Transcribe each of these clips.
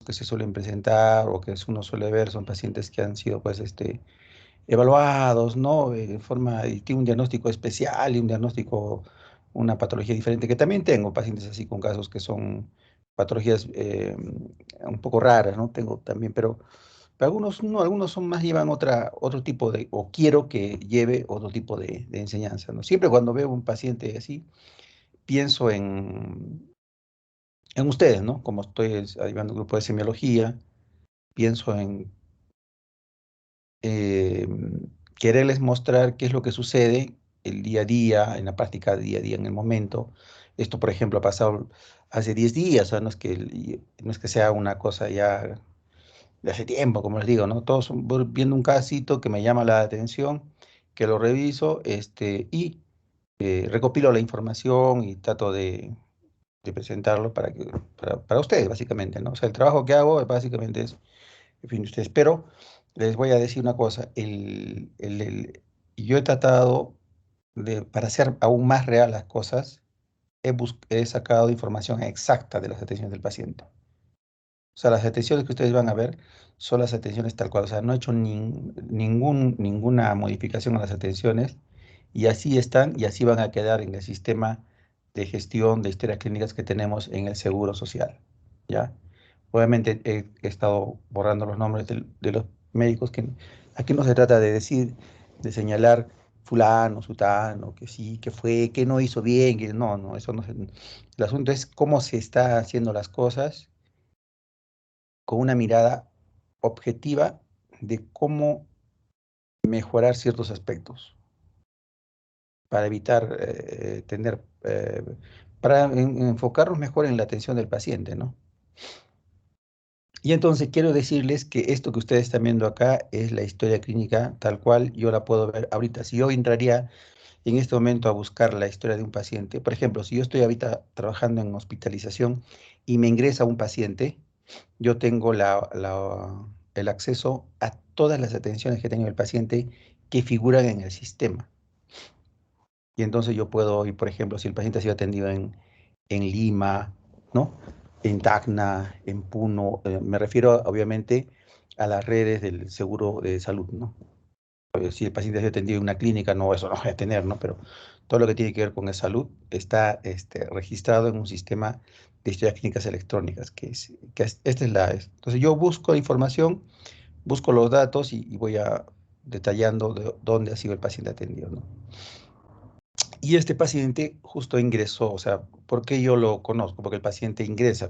que se suelen presentar o que uno suele ver son pacientes que han sido pues evaluados, ¿no? De forma, y tiene un diagnóstico especial y un diagnóstico, una patología diferente, que también tengo pacientes así con casos que son patologías un poco raras, ¿no? Tengo también, pero algunos no, algunos son más, llevan otro tipo de, o quiero que lleve otro tipo de enseñanza, ¿no? Siempre cuando veo un paciente así, pienso en ustedes, ¿no? Como estoy ayudando un grupo de semiología, pienso en eh, quererles mostrar qué es lo que sucede el día a día, en la práctica del día a día, en el momento. Esto, por ejemplo, ha pasado hace 10 días, ¿no? No es que sea una cosa ya de hace tiempo, como les digo, ¿no? Todos voy viendo un casito que me llama la atención, que lo reviso, y recopilo la información y trato de presentarlo para ustedes, básicamente, ¿no? O sea, el trabajo que hago básicamente es, en fin, ustedes, pero les voy a decir una cosa, yo he tratado para hacer aún más real las cosas, he sacado información exacta de las atenciones del paciente. O sea, las atenciones que ustedes van a ver son las atenciones tal cual. O sea, no he hecho ninguna modificación a las atenciones y así están y así van a quedar en el sistema de gestión de historias clínicas que tenemos en el Seguro Social. ¿Ya? Obviamente he estado borrando los nombres de los médicos que aquí no se trata de decir, de señalar fulano, sutano, que sí, que fue, que no hizo bien, que no, no, eso no se... El asunto es cómo se está haciendo las cosas con una mirada objetiva de cómo mejorar ciertos aspectos para evitar para enfocarnos mejor en la atención del paciente, ¿no? Y entonces quiero decirles que esto que ustedes están viendo acá es la historia clínica tal cual yo la puedo ver ahorita. Si yo entraría en este momento a buscar la historia de un paciente, por ejemplo, si yo estoy ahorita trabajando en hospitalización y me ingresa un paciente, yo tengo el acceso a todas las atenciones que tenga el paciente que figuran en el sistema. Y entonces yo puedo ir, por ejemplo, si el paciente ha sido atendido en Lima, ¿no? En Tacna, en Puno, me refiero obviamente a las redes del seguro de salud, ¿no? Si el paciente ha sido atendido en una clínica, no, eso no voy a tener, ¿no? Pero todo lo que tiene que ver con la salud está registrado en un sistema de historias clínicas electrónicas, esta es entonces yo busco información, busco los datos y voy detallando de dónde ha sido el paciente atendido, ¿no? Y este paciente justo ingresó, o sea, ¿por qué yo lo conozco? Porque el paciente ingresa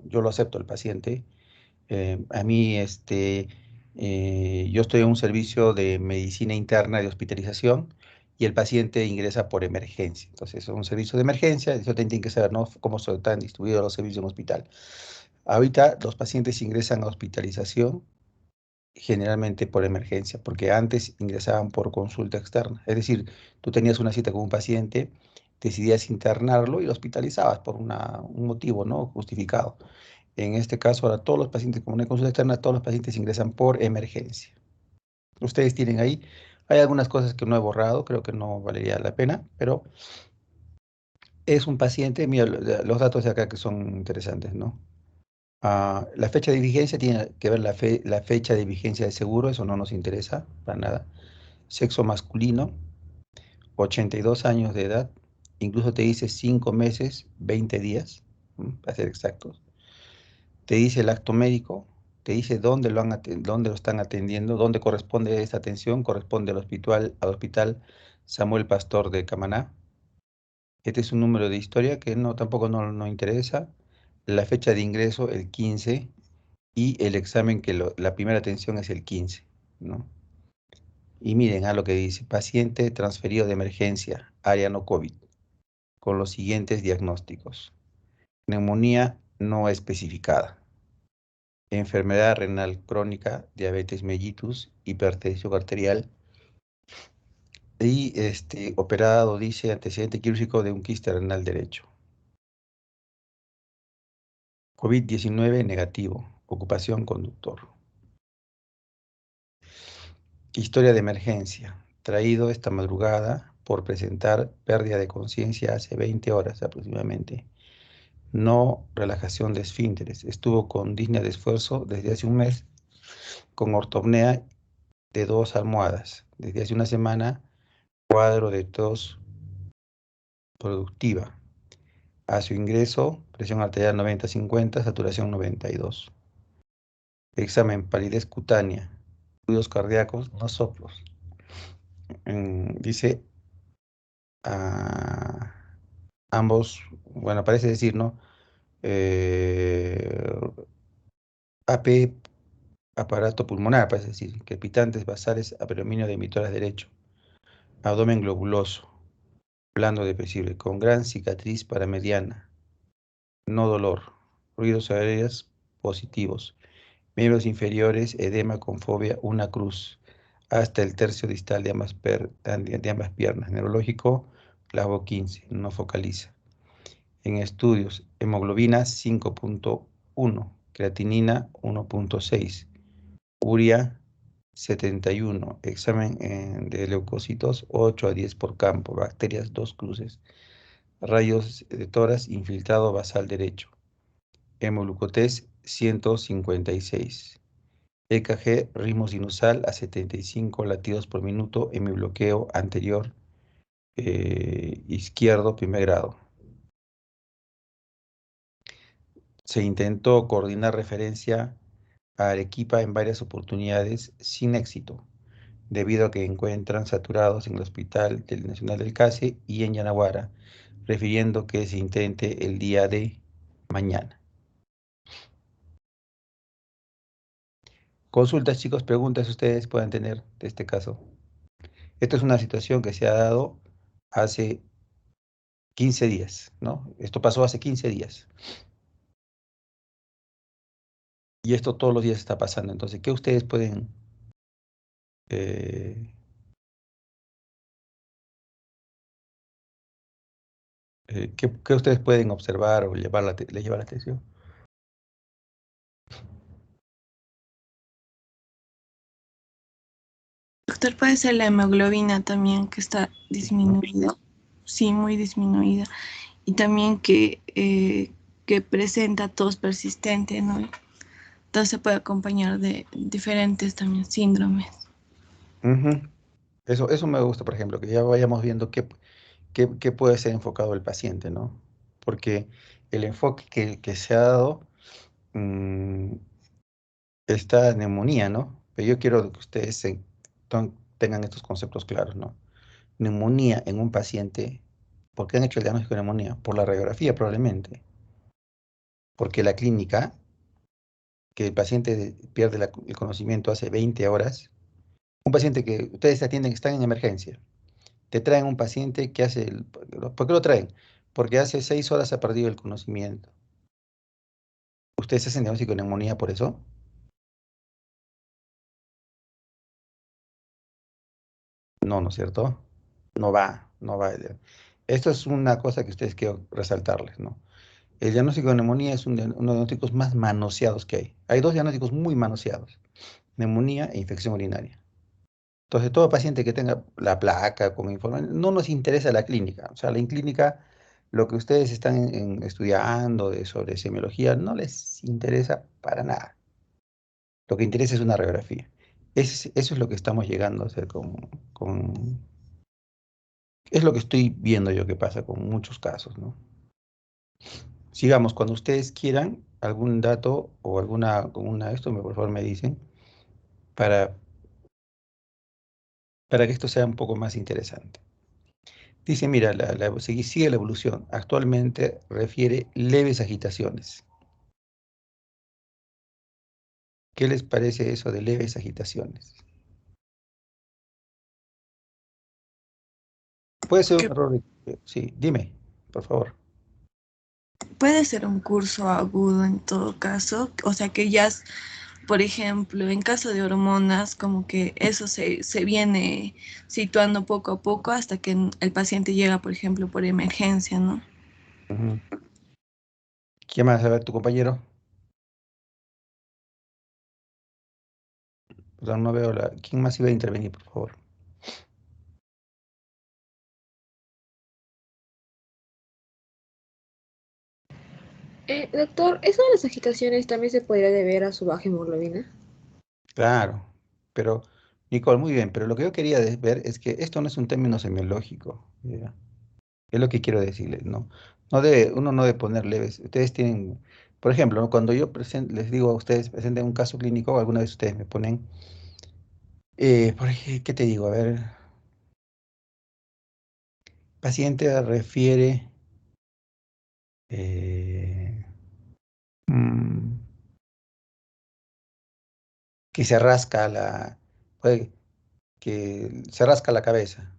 yo lo acepto el paciente. A mí, yo estoy en un servicio de medicina interna de hospitalización y el paciente ingresa por emergencia. Entonces, es un servicio de emergencia, eso tienen que saber, ¿no? Cómo están distribuidos los servicios en hospital. Ahorita los pacientes ingresan a hospitalización generalmente por emergencia, porque antes ingresaban por consulta externa. Es decir, tú tenías una cita con un paciente, decidías internarlo y lo hospitalizabas por un motivo, ¿no? Justificado. En este caso, ahora todos los pacientes, como una consulta externa, todos los pacientes ingresan por emergencia. Ustedes tienen ahí, hay algunas cosas que no he borrado, creo que no valería la pena, pero es un paciente, mira, los datos de acá que son interesantes, ¿no? La fecha de vigencia tiene que ver la fecha de vigencia del seguro, eso no nos interesa para nada. Sexo masculino, 82 años de edad, incluso te dice 5 meses, 20 días, para ser exactos. Te dice el acto médico, te dice dónde lo están atendiendo, dónde corresponde esta atención, corresponde al hospital Samuel Pastor de Camaná. Este es un número de historia que tampoco no interesa. La fecha de ingreso, el 15, y el examen la primera atención es el 15, ¿no? Y miren a lo que dice, paciente transferido de emergencia, área no COVID, con los siguientes diagnósticos. Neumonía no especificada, enfermedad renal crónica, diabetes mellitus, hipertensión arterial y operado, dice, antecedente quirúrgico de un quiste renal derecho. COVID-19 negativo, ocupación conductor. Historia de emergencia, traído esta madrugada por presentar pérdida de conciencia hace 20 horas aproximadamente. no relajación de esfínteres. Estuvo con disnea de esfuerzo desde hace un mes, con ortopnea de 2 almohadas. Desde hace una semana, cuadro de tos productiva. A su ingreso, presión arterial 90-50, saturación 92. Examen, palidez cutánea, fluidos cardíacos, no soplos. Dice a ambos, bueno, parece decir, ¿no? Eh, AP, aparato pulmonar, parece decir, crepitantes basales, predominio de emitoras derecho, abdomen globuloso, blando depresible, con gran cicatriz paramediana, no dolor, ruidos aéreos positivos, miembros inferiores, edema con fobia, una cruz, hasta el tercio distal de ambas piernas, neurológico, clavo 15, no focaliza. En estudios, hemoglobina 5.1, creatinina 1.6, urea 71, examen de leucocitos 8 a 10 por campo, bacterias 2 cruces, rayos de tórax infiltrado basal derecho, hemoglucotés 156, EKG ritmo sinusal a 75 latidos por minuto, hemibloqueo anterior izquierdo primer grado. Se intentó coordinar referencia a Arequipa en varias oportunidades sin éxito, debido a que encuentran saturados en el Hospital del Nacional del Case y en Yanaguara, refiriendo que se intente el día de mañana. Consultas, chicos, preguntas ustedes puedan tener de este caso. Esto es una situación que se ha dado hace 15 días, ¿no? Esto pasó hace 15 días. Y esto todos los días está pasando. Entonces, ¿qué ustedes pueden eh, qué ustedes pueden observar o le llevar la atención? Doctor, puede ser la hemoglobina también que está disminuida, sí, muy disminuida, y también que presenta tos persistente, ¿no? Entonces se puede acompañar de diferentes también síndromes. Ujú. Eso me gusta, por ejemplo, que ya vayamos viendo qué puede ser enfocado el paciente, ¿no? Porque el enfoque que se ha dado mm, esta neumonía, ¿no? Pero yo quiero que ustedes tengan estos conceptos claros, ¿no? Neumonía en un paciente, ¿por qué han hecho el diagnóstico de neumonía? Por la radiografía probablemente, porque la clínica, que el paciente pierde el conocimiento hace 20 horas, un paciente que ustedes atienden, están en emergencia, te traen un paciente que hace, ¿por qué lo traen? Porque hace 6 horas ha perdido el conocimiento. ¿Ustedes hacen diagnóstico de neumonía por eso? No, ¿no es cierto? No va. Esto es una cosa que ustedes quiero resaltarles, ¿no? El diagnóstico de neumonía es uno de los diagnósticos más manoseados que hay. Hay dos diagnósticos muy manoseados, neumonía e infección urinaria. Entonces, todo paciente que tenga la placa con información, no nos interesa la clínica. O sea, la clínica, lo que ustedes están estudiando sobre semiología, no les interesa para nada. Lo que interesa es una radiografía. Eso es lo que estamos llegando a hacer es lo que estoy viendo yo que pasa con muchos casos, ¿no? Sigamos, cuando ustedes quieran algún dato o esto, por favor me dicen, para, para que esto sea un poco más interesante. Dice, mira, sigue la evolución. Actualmente refiere leves agitaciones. ¿Qué les parece eso de leves agitaciones? Puede ser un Que error. Sí, dime, por favor. puede ser un curso agudo en todo caso, o sea que ya, por ejemplo, en caso de hormonas, como que eso se viene situando poco a poco hasta que el paciente llega, por ejemplo, por emergencia, ¿no? Ujú. ¿Quién más? A ver, tu compañero. Perdón, no veo ¿Quién más iba a intervenir, por favor? Doctor, ¿eso de las agitaciones también se podría deber a su baja hemoglobina? Claro, pero, Nicole, muy bien, pero lo que yo quería ver es que esto no es un término semiológico, ¿ya? Es lo que quiero decirles, ¿no? Uno no debe poner leves. Ustedes tienen, por ejemplo, ¿no? Cuando yo les digo a ustedes, presenten un caso clínico, alguna vez ustedes me ponen, ¿qué te digo? A ver, paciente refiere eh, mm, que se rasca puede que se rasca la cabeza.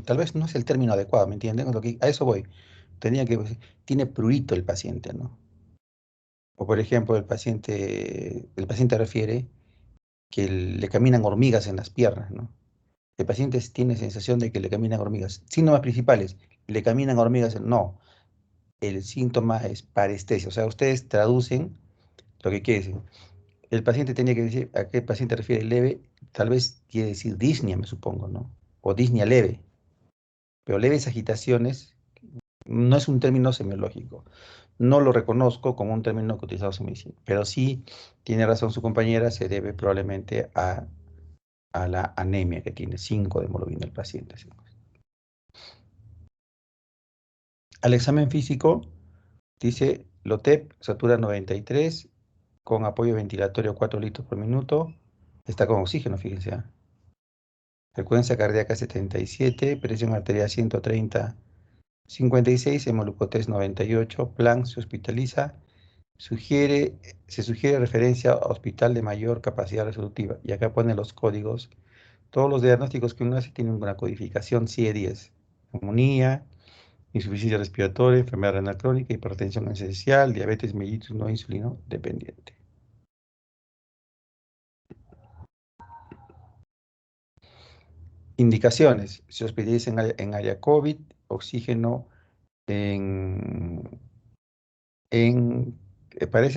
Tal vez no es el término adecuado, ¿me entienden? A eso voy. Tenía que, tiene prurito el paciente, ¿no? O por ejemplo, el paciente refiere que le caminan hormigas en las piernas, ¿no? El paciente tiene sensación de que le caminan hormigas. Síntomas principales, le caminan hormigas. No, el síntoma es parestesia. O sea, ustedes traducen lo que quiere decir. El paciente tenía que decir a qué paciente refiere leve, tal vez quiere decir disnea, me supongo, ¿no? O disnea leve. Pero leves agitaciones no es un término semiológico. No lo reconozco como un término que utilizamos en medicina, pero sí tiene razón su compañera, se debe probablemente a la anemia que tiene 5 de hemoglobina el paciente. ¿Sí? Al examen físico, dice Lotep, satura 93, con apoyo ventilatorio 4 litros por minuto, está con oxígeno, fíjense. ¿Ah? Frecuencia cardíaca 77, presión arterial 130, 56, hemoglucotés 98, plan se hospitaliza, se sugiere referencia a hospital de mayor capacidad resolutiva. Y acá pone los códigos. Todos los diagnósticos que uno hace tienen una codificación CIE-10. Neumonía, insuficiencia respiratoria, enfermedad renal crónica, hipertensión esencial, diabetes mellitus no insulino dependiente. Indicaciones. Se hospitaliza en área COVID, oxígeno en debe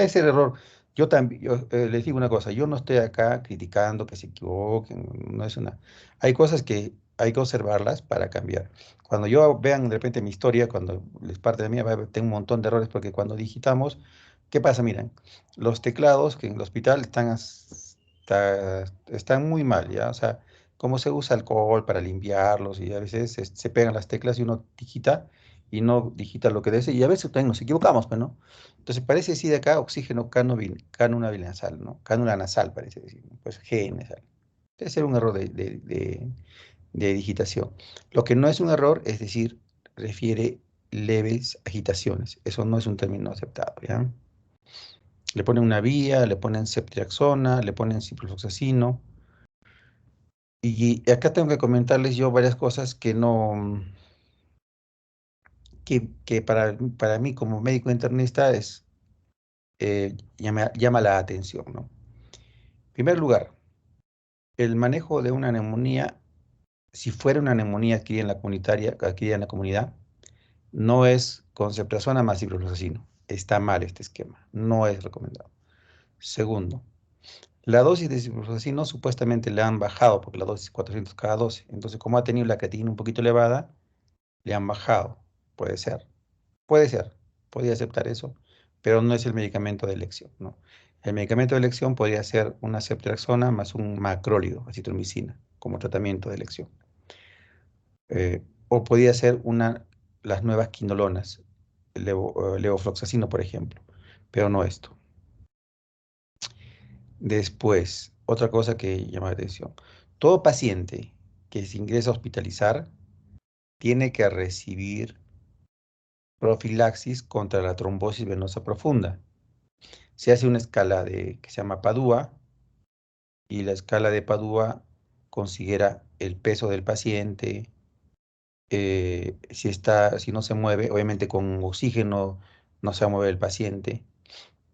ser error. Yo también, les digo una cosa, yo no estoy acá criticando que se equivoquen, no es una. Hay cosas que hay que observarlas para cambiar. Cuando yo vean de repente mi historia, cuando les parte de mí, tengo un montón de errores porque cuando digitamos, ¿qué pasa? Miren, los teclados que en el hospital están muy mal, ¿ya? O sea, cómo se usa alcohol para limpiarlos y a veces se pegan las teclas y uno digita y no digita lo que debe ser, y a veces también nos equivocamos, pues, ¿no? Entonces parece decir acá oxígeno cánula nasal, ¿no? Cánula nasal parece decir, ¿no? Pues G nasal. Debe ser un error de digitación. Lo que no es un error, es decir, refiere leves agitaciones. Eso no es un término aceptado, ¿ya? Le ponen una vía, le ponen ceftriaxona, le ponen ciprofloxacino. Y acá tengo que comentarles yo varias cosas que no, que para mí como médico internista llama la atención, ¿no? En primer lugar, el manejo de una neumonía, si fuera una neumonía adquirida en la comunidad, no es con ceftriaxona más ciprofloxacino. Está mal este esquema, no es recomendado. Segundo, la dosis de ciprofloxacino supuestamente le han bajado, porque la dosis es 400 cada 12. Entonces, como ha tenido la creatinina un poquito elevada, le han bajado. Puede ser. Puede ser, podría aceptar eso, pero no es el medicamento de elección, ¿no? El medicamento de elección podría ser una ceftriaxona más un macrólido, acitromicina, como tratamiento de elección. O podría ser las nuevas quinolonas, levofloxacino, por ejemplo, pero no esto. Después, otra cosa que llama la atención. Todo paciente que se ingresa a hospitalizar tiene que recibir profilaxis contra la trombosis venosa profunda. Se hace una escala que se llama Padua y la escala de Padua considera el peso del paciente, si no se mueve, obviamente con oxígeno no se va a mover el paciente,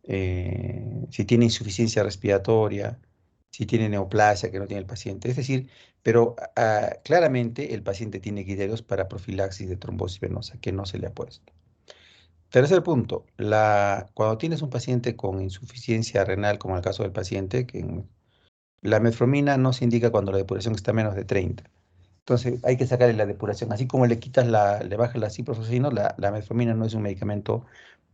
si tiene insuficiencia respiratoria, si tiene neoplasia que no tiene el paciente. Es decir, pero claramente el paciente tiene criterios para profilaxis de trombosis venosa que no se le ha puesto. Tercer punto, cuando tienes un paciente con insuficiencia renal, como en el caso del paciente, la metformina no se indica cuando la depuración está menos de 30. Entonces hay que sacarle la depuración. Así como le quitas le bajas la ciprofloxacino, la metformina no es un medicamento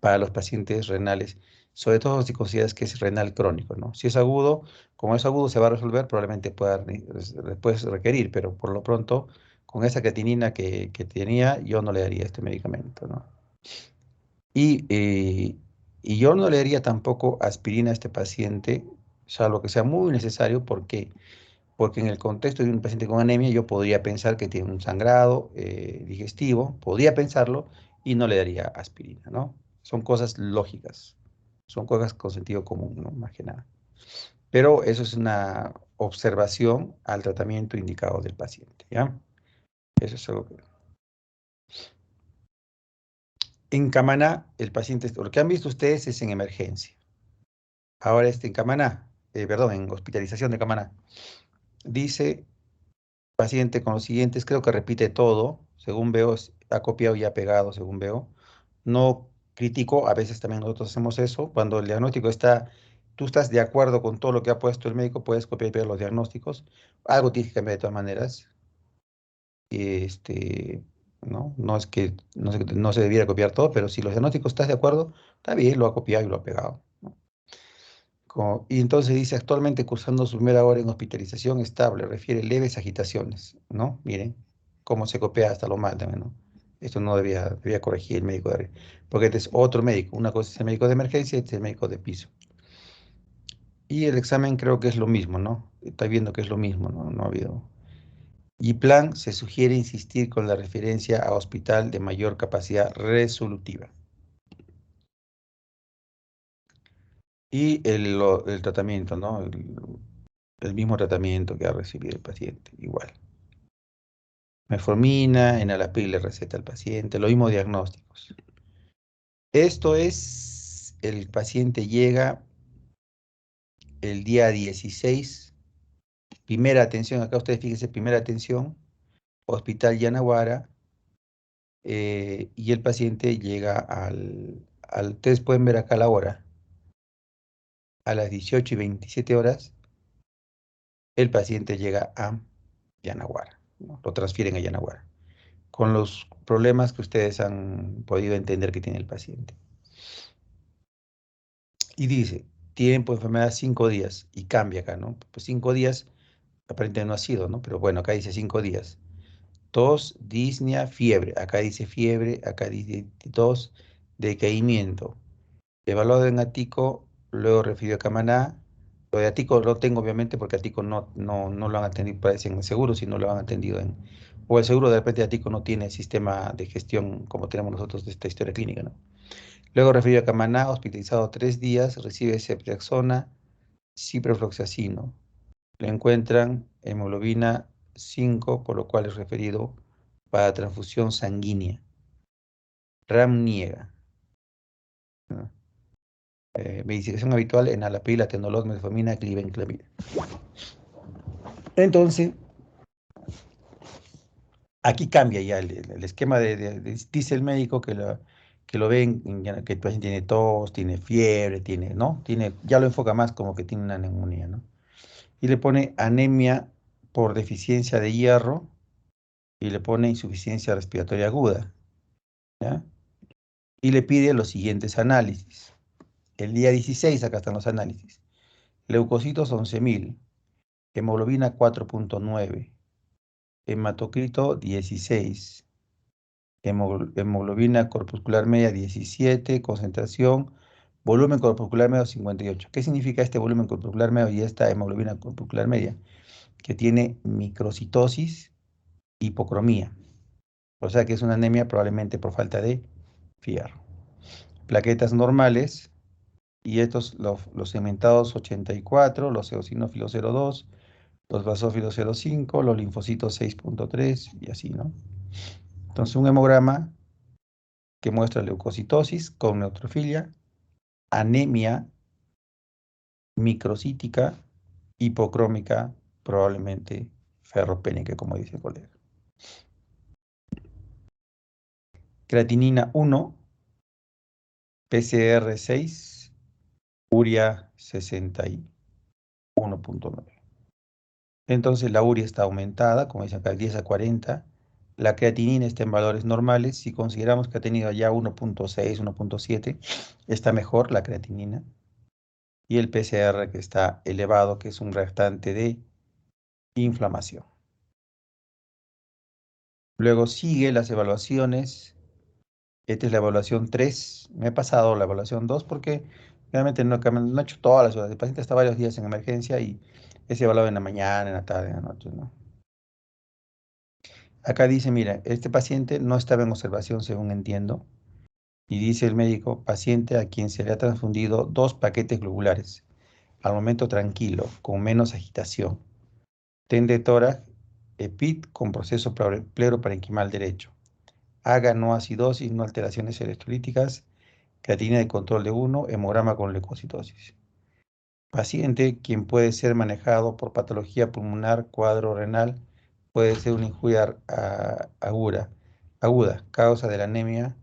para los pacientes renales, sobre todo si consideras que es renal crónico, ¿no? Si es agudo, como es agudo se va a resolver, probablemente puedes requerir, pero por lo pronto, con esa creatinina que tenía, yo no le daría este medicamento, ¿no? Y, eh, y yo no le daría tampoco aspirina a este paciente, salvo que sea muy necesario, porque en el contexto de un paciente con anemia yo podría pensar que tiene un sangrado digestivo, podría pensarlo y no le daría aspirina, ¿no? Son cosas lógicas, son cosas con sentido común, ¿no? Más que nada. Pero eso es una observación al tratamiento indicado del paciente, ¿ya? Eso es algo que... En Camaná, el paciente, lo que han visto ustedes es en emergencia. Ahora en Camaná, perdón, en hospitalización de Camaná. Dice paciente con los siguientes, creo que repite todo, según veo, ha copiado y ha pegado, según veo. No critico, a veces también nosotros hacemos eso, cuando el diagnóstico está, tú estás de acuerdo con todo lo que ha puesto el médico, puedes copiar y pegar los diagnósticos, algo tienes que cambiar de todas maneras, y ¿no? No es que no se debiera copiar todo, pero si los diagnósticos estás de acuerdo, está bien, lo ha copiado y lo ha pegado, ¿no? Y entonces dice, actualmente cursando su primera hora en hospitalización estable, refiere leves agitaciones, ¿no? Miren cómo se copia hasta lo mal también, ¿no? Esto no debía corregir el médico porque este es otro médico. Una cosa es el médico de emergencia y este es el médico de piso. Y el examen creo que es lo mismo, ¿no? Está viendo que es lo mismo, ¿no? No ha habido. Y plan, se sugiere insistir con la referencia a hospital de mayor capacidad resolutiva. Y el tratamiento, ¿no? El mismo tratamiento que ha recibido el paciente, igual. Metformina, enalapril le receta al paciente, los mismos diagnósticos. Esto es, el paciente llega el día 16, primera atención, acá ustedes fíjense, primera atención, Hospital Yanaguara, y el paciente llega ustedes pueden ver acá la hora, a las 18:27, el paciente llega a Yanaguara, ¿no? Lo transfieren a Yanaguara, con los problemas que ustedes han podido entender que tiene el paciente. Y dice, tiempo de enfermedad 5 días, y cambia acá, ¿no? Pues 5 días, aparentemente no ha sido, ¿no? Pero bueno, acá dice 5 días. Tos, disnea, fiebre. Acá dice fiebre, acá dice tos, decaimiento. Evaluado en Atico, luego refirió a Camaná. Lo de Atico lo tengo obviamente porque Atico no lo han atendido, parece en el seguro, si no lo han atendido o el seguro de repente Atico no tiene sistema de gestión como tenemos nosotros de esta historia clínica, ¿no? Luego refirió a Camaná, hospitalizado 3 días, recibe ceftriaxona, ciprofloxacino. Le encuentran hemoglobina 5, por lo cual es referido para transfusión sanguínea. RAM niega, ¿no? Medicación habitual en enalapril, atenolol, metformina, glibenclamida. Entonces, aquí cambia ya el esquema dice el médico que lo ven, que el paciente tiene tos, tiene fiebre, ¿no? Ya lo enfoca más como que tiene una neumonía, ¿no? Y le pone anemia por deficiencia de hierro y le pone insuficiencia respiratoria aguda, ¿ya? Y le pide los siguientes análisis. El día 16, acá están los análisis. Leucocitos 11.000, hemoglobina 4.9, hematocrito 16, hemoglobina corpuscular media 17, concentración, volumen corpuscular medio 58. ¿Qué significa este volumen corpuscular medio y esta hemoglobina corpuscular media? Que tiene microcitosis, hipocromía. O sea que es una anemia probablemente por falta de fierro. Plaquetas normales, y estos, los segmentados 84, los eosinófilos 0,2, los basófilos 0,5, los linfocitos 6.3 y así, ¿no? Entonces un hemograma que muestra leucocitosis con neutrofilia, anemia microcítica, hipocrómica, probablemente ferropénica, como dice el colega. Creatinina 1, PCR 6, urea 61.9. Entonces la urea está aumentada, como dice acá, 10 a 40. La creatinina está en valores normales. Si consideramos que ha tenido ya 1.6, 1.7, está mejor la creatinina. Y el PCR que está elevado, que es un restante de inflamación. Luego sigue las evaluaciones. Esta es la evaluación 3. Me he pasado la evaluación 2 porque realmente no he hecho todas las horas. El paciente está varios días en emergencia y es evaluado en la mañana, en la tarde, en la noche, ¿no? Acá dice, mira, este paciente no estaba en observación, según entiendo, y dice el médico, paciente a quien se le ha transfundido 2 paquetes globulares, al momento tranquilo, con menos agitación. TEN de tórax, EPIT con proceso pleuroparenquimal derecho. Haga no acidosis, no alteraciones electrolíticas, creatinina de control de 1, hemograma con leucocitosis. Paciente quien puede ser manejado por patología pulmonar, cuadro renal, puede ser una injuria aguda, causa de la anemia,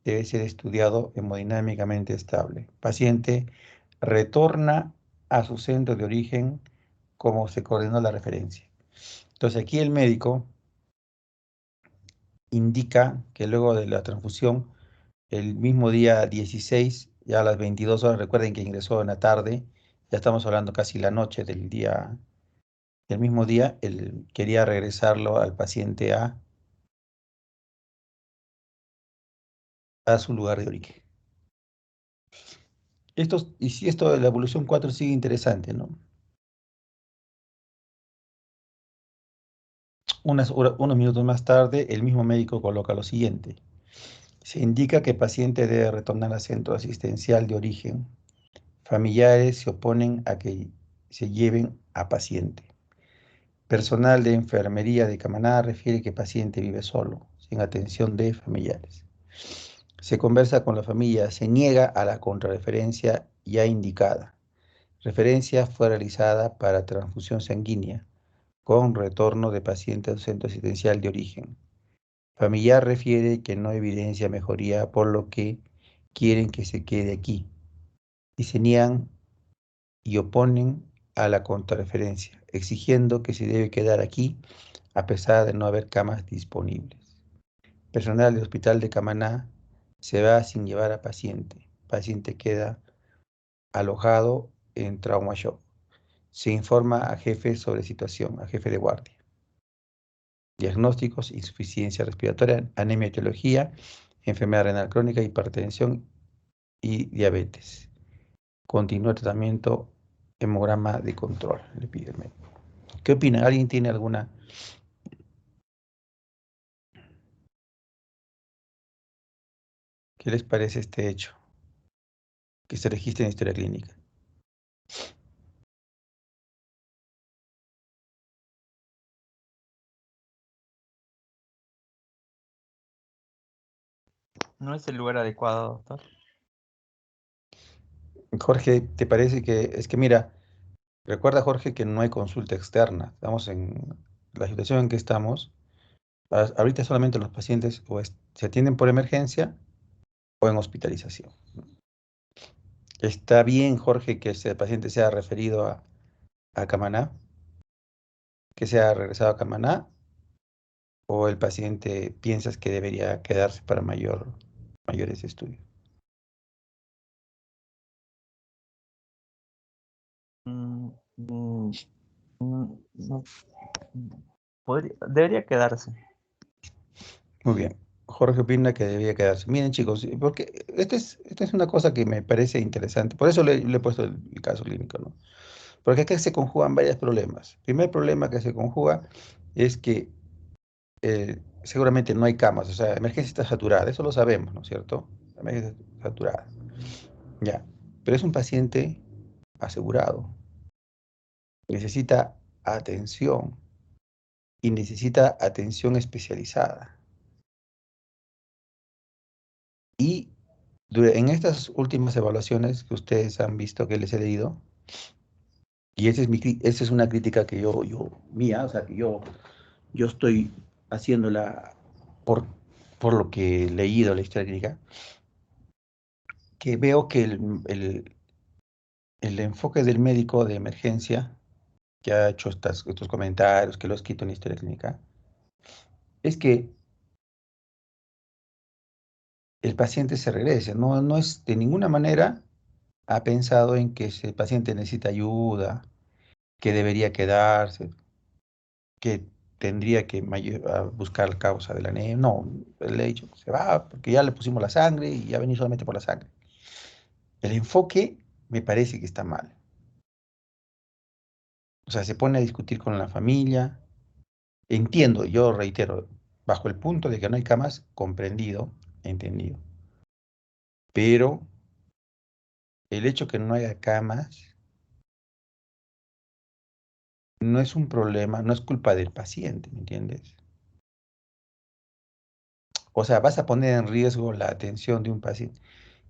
debe ser estudiado hemodinámicamente estable. Paciente retorna a su centro de origen como se coordinó la referencia. Entonces aquí el médico indica que luego de la transfusión, el mismo día 16, ya a las 22 horas, recuerden que ingresó en la tarde, ya estamos hablando casi la noche del día, del mismo día, él quería regresarlo al paciente a su lugar de origen. Y si esto de la evolución 4 sigue interesante, ¿no? Unos minutos más tarde, el mismo médico coloca lo siguiente. Se indica que el paciente debe retornar al centro asistencial de origen. Familiares se oponen a que se lleven a paciente. Personal de enfermería de Camaná refiere que paciente vive solo, sin atención de familiares. Se conversa con la familia, se niega a la contrarreferencia ya indicada. Referencia fue realizada para transfusión sanguínea, con retorno de paciente al centro asistencial de origen. Familiar refiere que no evidencia mejoría, por lo que quieren que se quede aquí. Y se niegan y oponen a la contrarreferencia, exigiendo que se debe quedar aquí a pesar de no haber camas disponibles. Personal del hospital de Camaná se va sin llevar a paciente. Paciente queda alojado en trauma shock. Se informa a jefe sobre situación, a jefe de guardia. Diagnósticos: insuficiencia respiratoria, anemia, etiología, enfermedad renal crónica, hipertensión y diabetes. Continúa tratamiento, hemograma de control, le pide el médico. ¿Qué opina? ¿Alguien tiene alguna? ¿Qué les parece este hecho que se registra en historia clínica? No es el lugar adecuado, doctor. Jorge, ¿te parece que es que mira, recuerda Jorge que no hay consulta externa? Estamos en la situación en que estamos. Ahorita solamente los pacientes se atienden por emergencia o en hospitalización. ¿Está bien, Jorge, que ese paciente sea referido a Camaná? ¿Que sea regresado a Camaná? ¿O el paciente piensas que debería quedarse para mayores estudios? Mm, mm, no, debería quedarse. Muy bien. Jorge opina que debería quedarse. Miren, chicos, porque esta es una cosa que me parece interesante. Por eso le he puesto el caso clínico, ¿no? Porque acá se conjugan varios problemas. El primer problema que se conjuga es que seguramente no hay camas, o sea, la emergencia está saturada, eso lo sabemos, ¿no es cierto? La emergencia está saturada, ya. Pero es un paciente asegurado, necesita atención y necesita atención especializada. Y en estas últimas evaluaciones que ustedes han visto, que les he leído, y esa es una crítica que mía, o sea, que yo estoy haciéndola por, por lo que he leído la historia clínica, que veo que el enfoque del médico de emergencia que ha hecho estos comentarios, que lo ha escrito en Historia Clínica, es que el paciente se regrese. No, no es de ninguna manera ha pensado en que si el paciente necesita ayuda, que debería quedarse, que tendría que buscar la causa de la anemia. No, le he dicho, se va porque ya le pusimos la sangre y ya venía solamente por la sangre. El enfoque me parece que está mal. O sea, se pone a discutir con la familia. Entiendo, yo reitero, bajo el punto de que no hay camas, comprendido, entendido. Pero el hecho que no haya camas no es un problema, no es culpa del paciente, ¿me entiendes? O sea, vas a poner en riesgo la atención de un paciente.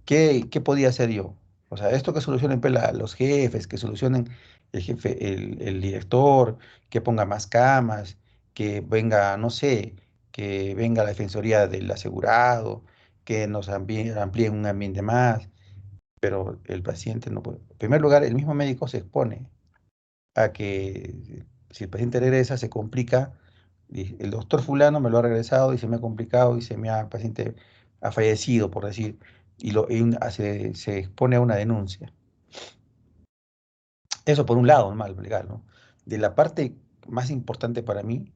¿Qué podía hacer yo? O sea, esto que solucionen pues, los jefes, que solucionen el jefe, el director, que ponga más camas, que venga, no sé, que venga la defensoría del asegurado, que nos amplíen un ambiente más, pero el paciente no puede. En primer lugar, el mismo médico se expone a que si el paciente regresa, se complica. El doctor fulano me lo ha regresado y se me ha complicado y el paciente ha fallecido, por decir, se expone a una denuncia. Eso por un lado, mal legal, ¿no? De la parte más importante para mí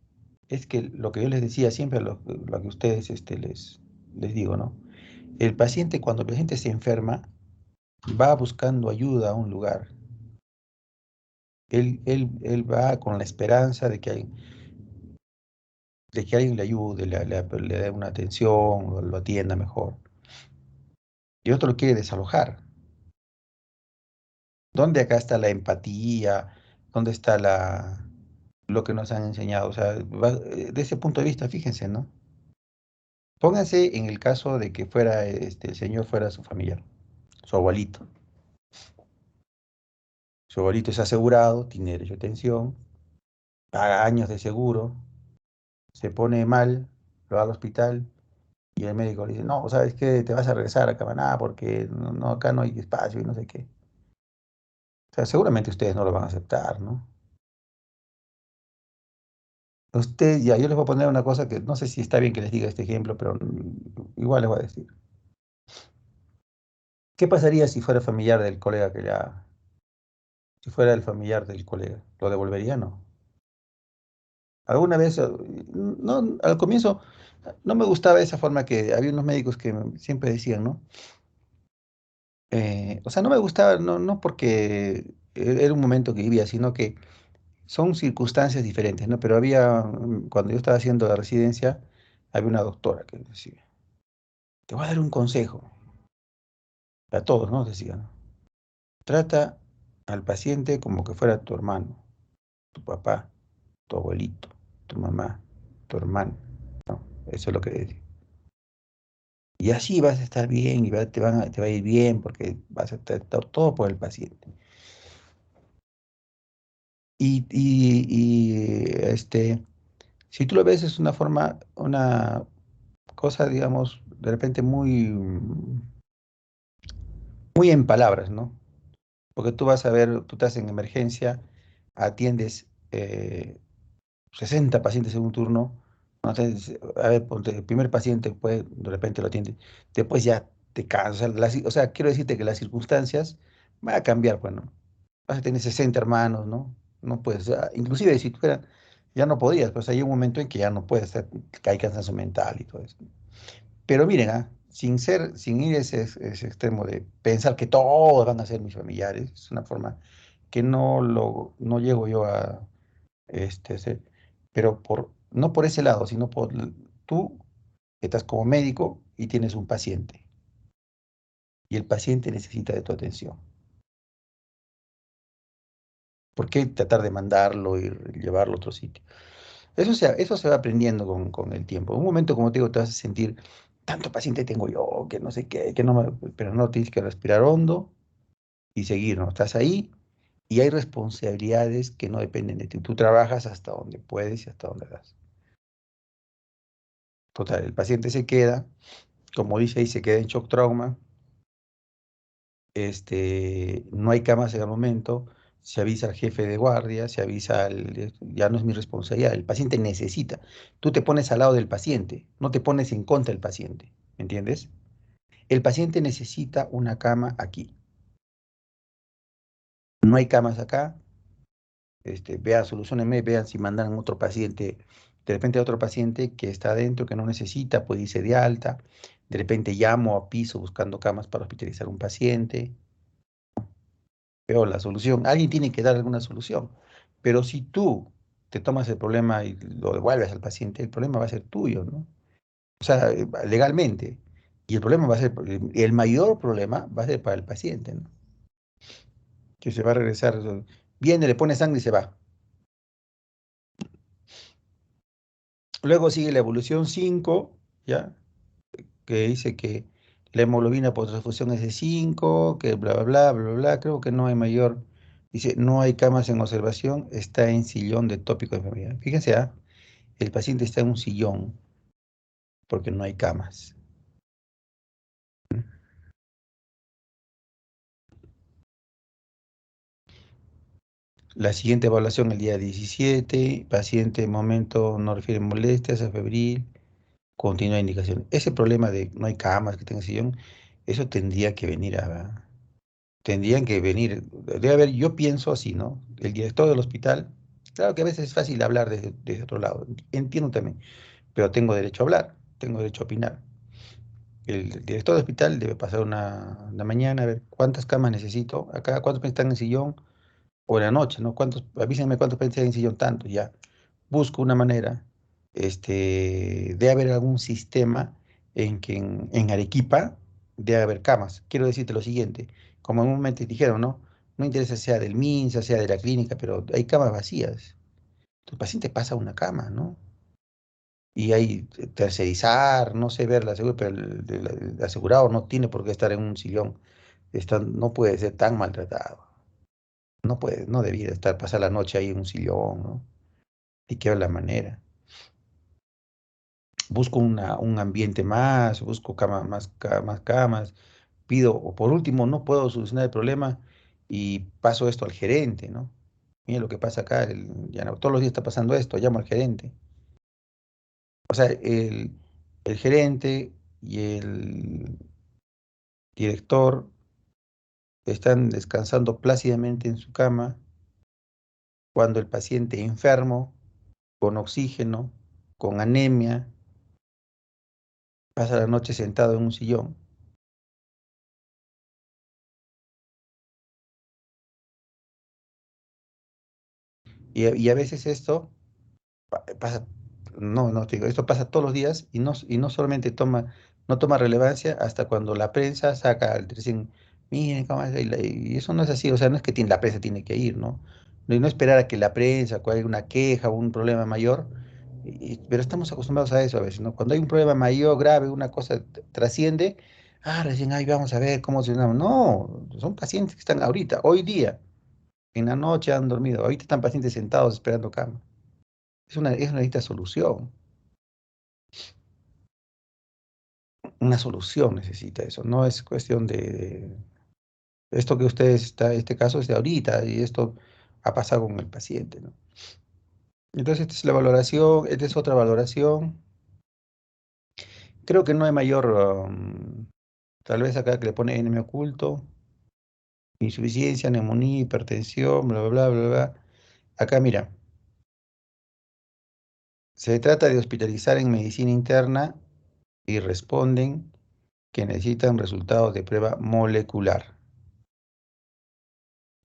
es que lo que yo les decía siempre, lo que ustedes les digo, ¿no? El paciente, cuando el paciente se enferma, va buscando ayuda a un lugar. Él va con la esperanza de que alguien le ayude, le dé una atención, lo atienda mejor. Y otro lo quiere desalojar. ¿Dónde acá está la empatía? ¿Dónde está lo que nos han enseñado? O sea, de ese punto de vista, fíjense, ¿no? Pónganse en el caso de que el señor fuera su familiar, su abuelito. Su abuelito es asegurado, tiene derecho a atención, paga años de seguro, se pone mal, lo va al hospital. Y el médico le dice, no, ¿sabes qué? Te vas a regresar a Camaná porque acá no hay espacio y no sé qué. O sea, seguramente ustedes no lo van a aceptar, ¿no? Ya, yo les voy a poner una cosa que no sé si está bien que les diga este ejemplo, pero igual les voy a decir. ¿Qué pasaría si fuera familiar del colega si fuera el familiar del colega? ¿Lo devolvería? No. Alguna vez, no, al comienzo no me gustaba esa forma que había unos médicos que siempre decían, ¿no? O sea, no me gustaba, no porque era un momento que vivía, sino que son circunstancias diferentes, ¿no? Pero cuando yo estaba haciendo la residencia, había una doctora que decía, te voy a dar un consejo, a todos, ¿no? Decía, ¿no? Trata al paciente como que fuera tu hermano, tu papá, tu abuelito, tu mamá, tu hermano, ¿no? Eso es lo que decía. Y así vas a estar bien y te va a ir bien porque vas a estar todo por el paciente. Si tú lo ves es una cosa, digamos, de repente muy en palabras, ¿no? Porque tú vas a ver, tú estás en emergencia, atiendes 60 pacientes en un turno, ¿no? Entonces, a ver, ponte, el primer paciente, pues, de repente lo atiende, después ya te cansas, o sea, quiero decirte que las circunstancias van a cambiar, bueno, vas a tener 60 hermanos, ¿no? No puedes, inclusive si fuera, ya no podrías, pues hay un momento en que ya no puedes, que hay cansancio mental y todo eso. Pero miren, sin ir a ese extremo de pensar que todos van a ser mis familiares, es una forma que no llego yo a hacer, pero no por ese lado, sino tú estás como médico y tienes un paciente, y el paciente necesita de tu atención. ¿Por qué tratar de mandarlo y llevarlo a otro sitio? Eso se va aprendiendo con el tiempo. En un momento, como te digo, te vas a sentir, tanto paciente tengo yo, que no sé qué, pero no tienes que respirar hondo y seguir, ¿no? Estás ahí y hay responsabilidades que no dependen de ti. Tú trabajas hasta donde puedes y hasta donde das. Total, el paciente se queda, como dice ahí, se queda en shock trauma, no hay camas en el momento, se avisa al jefe de guardia, se avisa al... Ya no es mi responsabilidad, el paciente necesita. Tú te pones al lado del paciente, no te pones en contra del paciente, ¿me entiendes? El paciente necesita una cama aquí. No hay camas acá, vean, solucionenme, vean si mandan otro paciente, de repente otro paciente que está adentro, que no necesita, puede irse de alta, de repente llamo a piso buscando camas para hospitalizar un paciente, veo la solución, alguien tiene que dar alguna solución, pero si tú te tomas el problema y lo devuelves al paciente, el problema va a ser tuyo, ¿no? O sea, legalmente, y el problema va a ser, el mayor problema va a ser para el paciente, ¿no? Que se va a regresar, viene, le pone sangre y se va. Luego sigue la evolución 5, ¿ya? Que dice que la hemoglobina por transfusión es de 5, que bla, bla, bla, bla, bla. Creo que no hay mayor. Dice, no hay camas en observación, está en sillón de tópico de enfermedad. Fíjense, el paciente está en un sillón porque no hay camas. La siguiente evaluación el día 17, paciente momento no refiere molestias, es febril, continúa indicación. Ese problema de no hay camas, que tenga sillón, eso tendrían que venir, debe haber, yo pienso así, ¿no? El director del hospital, claro que a veces es fácil hablar desde otro lado, entiendo también, pero tengo derecho a hablar, tengo derecho a opinar. El director del hospital debe pasar una mañana a ver cuántas camas necesito, acá cuántos están en el sillón, o en la noche, ¿no? Avísenme cuántos pacientes hay en sillón, tanto, ya. Busco una manera, de haber algún sistema en que en Arequipa debe haber camas. Quiero decirte lo siguiente, como en un momento dijeron, ¿no? No interesa sea del MINSA, sea de la clínica, pero hay camas vacías. Tu paciente pasa a una cama, ¿no? Y hay tercerizar, no sé ver la seguro, pero el asegurado no tiene por qué estar en un sillón. No puede ser tan maltratado. No puede, no debiera estar, pasar la noche ahí en un sillón, ¿no? Y que ver la manera. Busco un ambiente más, busco más camas, pido, o por último, no puedo solucionar el problema y paso esto al gerente, ¿no? Mira lo que pasa acá, ya no, todos los días está pasando esto, llamo al gerente. O sea, el gerente y el director están descansando plácidamente en su cama cuando el paciente enfermo, con oxígeno, con anemia, pasa la noche sentado en un sillón. Y a veces esto pasa, no te digo, esto pasa todos los días y no solamente no toma relevancia hasta cuando la prensa saca, dicen, miren, cómo es", y eso no es así, o sea, no es que la prensa tiene que ir, ¿no? No, y no esperar a que la prensa, cuando hay una queja o un problema mayor, pero estamos acostumbrados a eso a veces, ¿no? Cuando hay un problema mayor, grave, una cosa trasciende, recién ahí vamos a ver cómo solucionamos. No, son pacientes que están ahorita, hoy día, en la noche han dormido, ahorita están pacientes sentados esperando cama. Es una necesita solución. Una solución necesita eso. No es cuestión esto que ustedes está, este caso es de ahorita y esto ha pasado con el paciente, ¿no? Entonces, esta es la valoración, esta es otra valoración. Creo que no hay mayor, tal vez acá que le pone enema oculto, insuficiencia, neumonía, hipertensión, bla, bla, bla, bla, bla. Acá, mira, se trata de hospitalizar en medicina interna y responden que necesitan resultados de prueba molecular.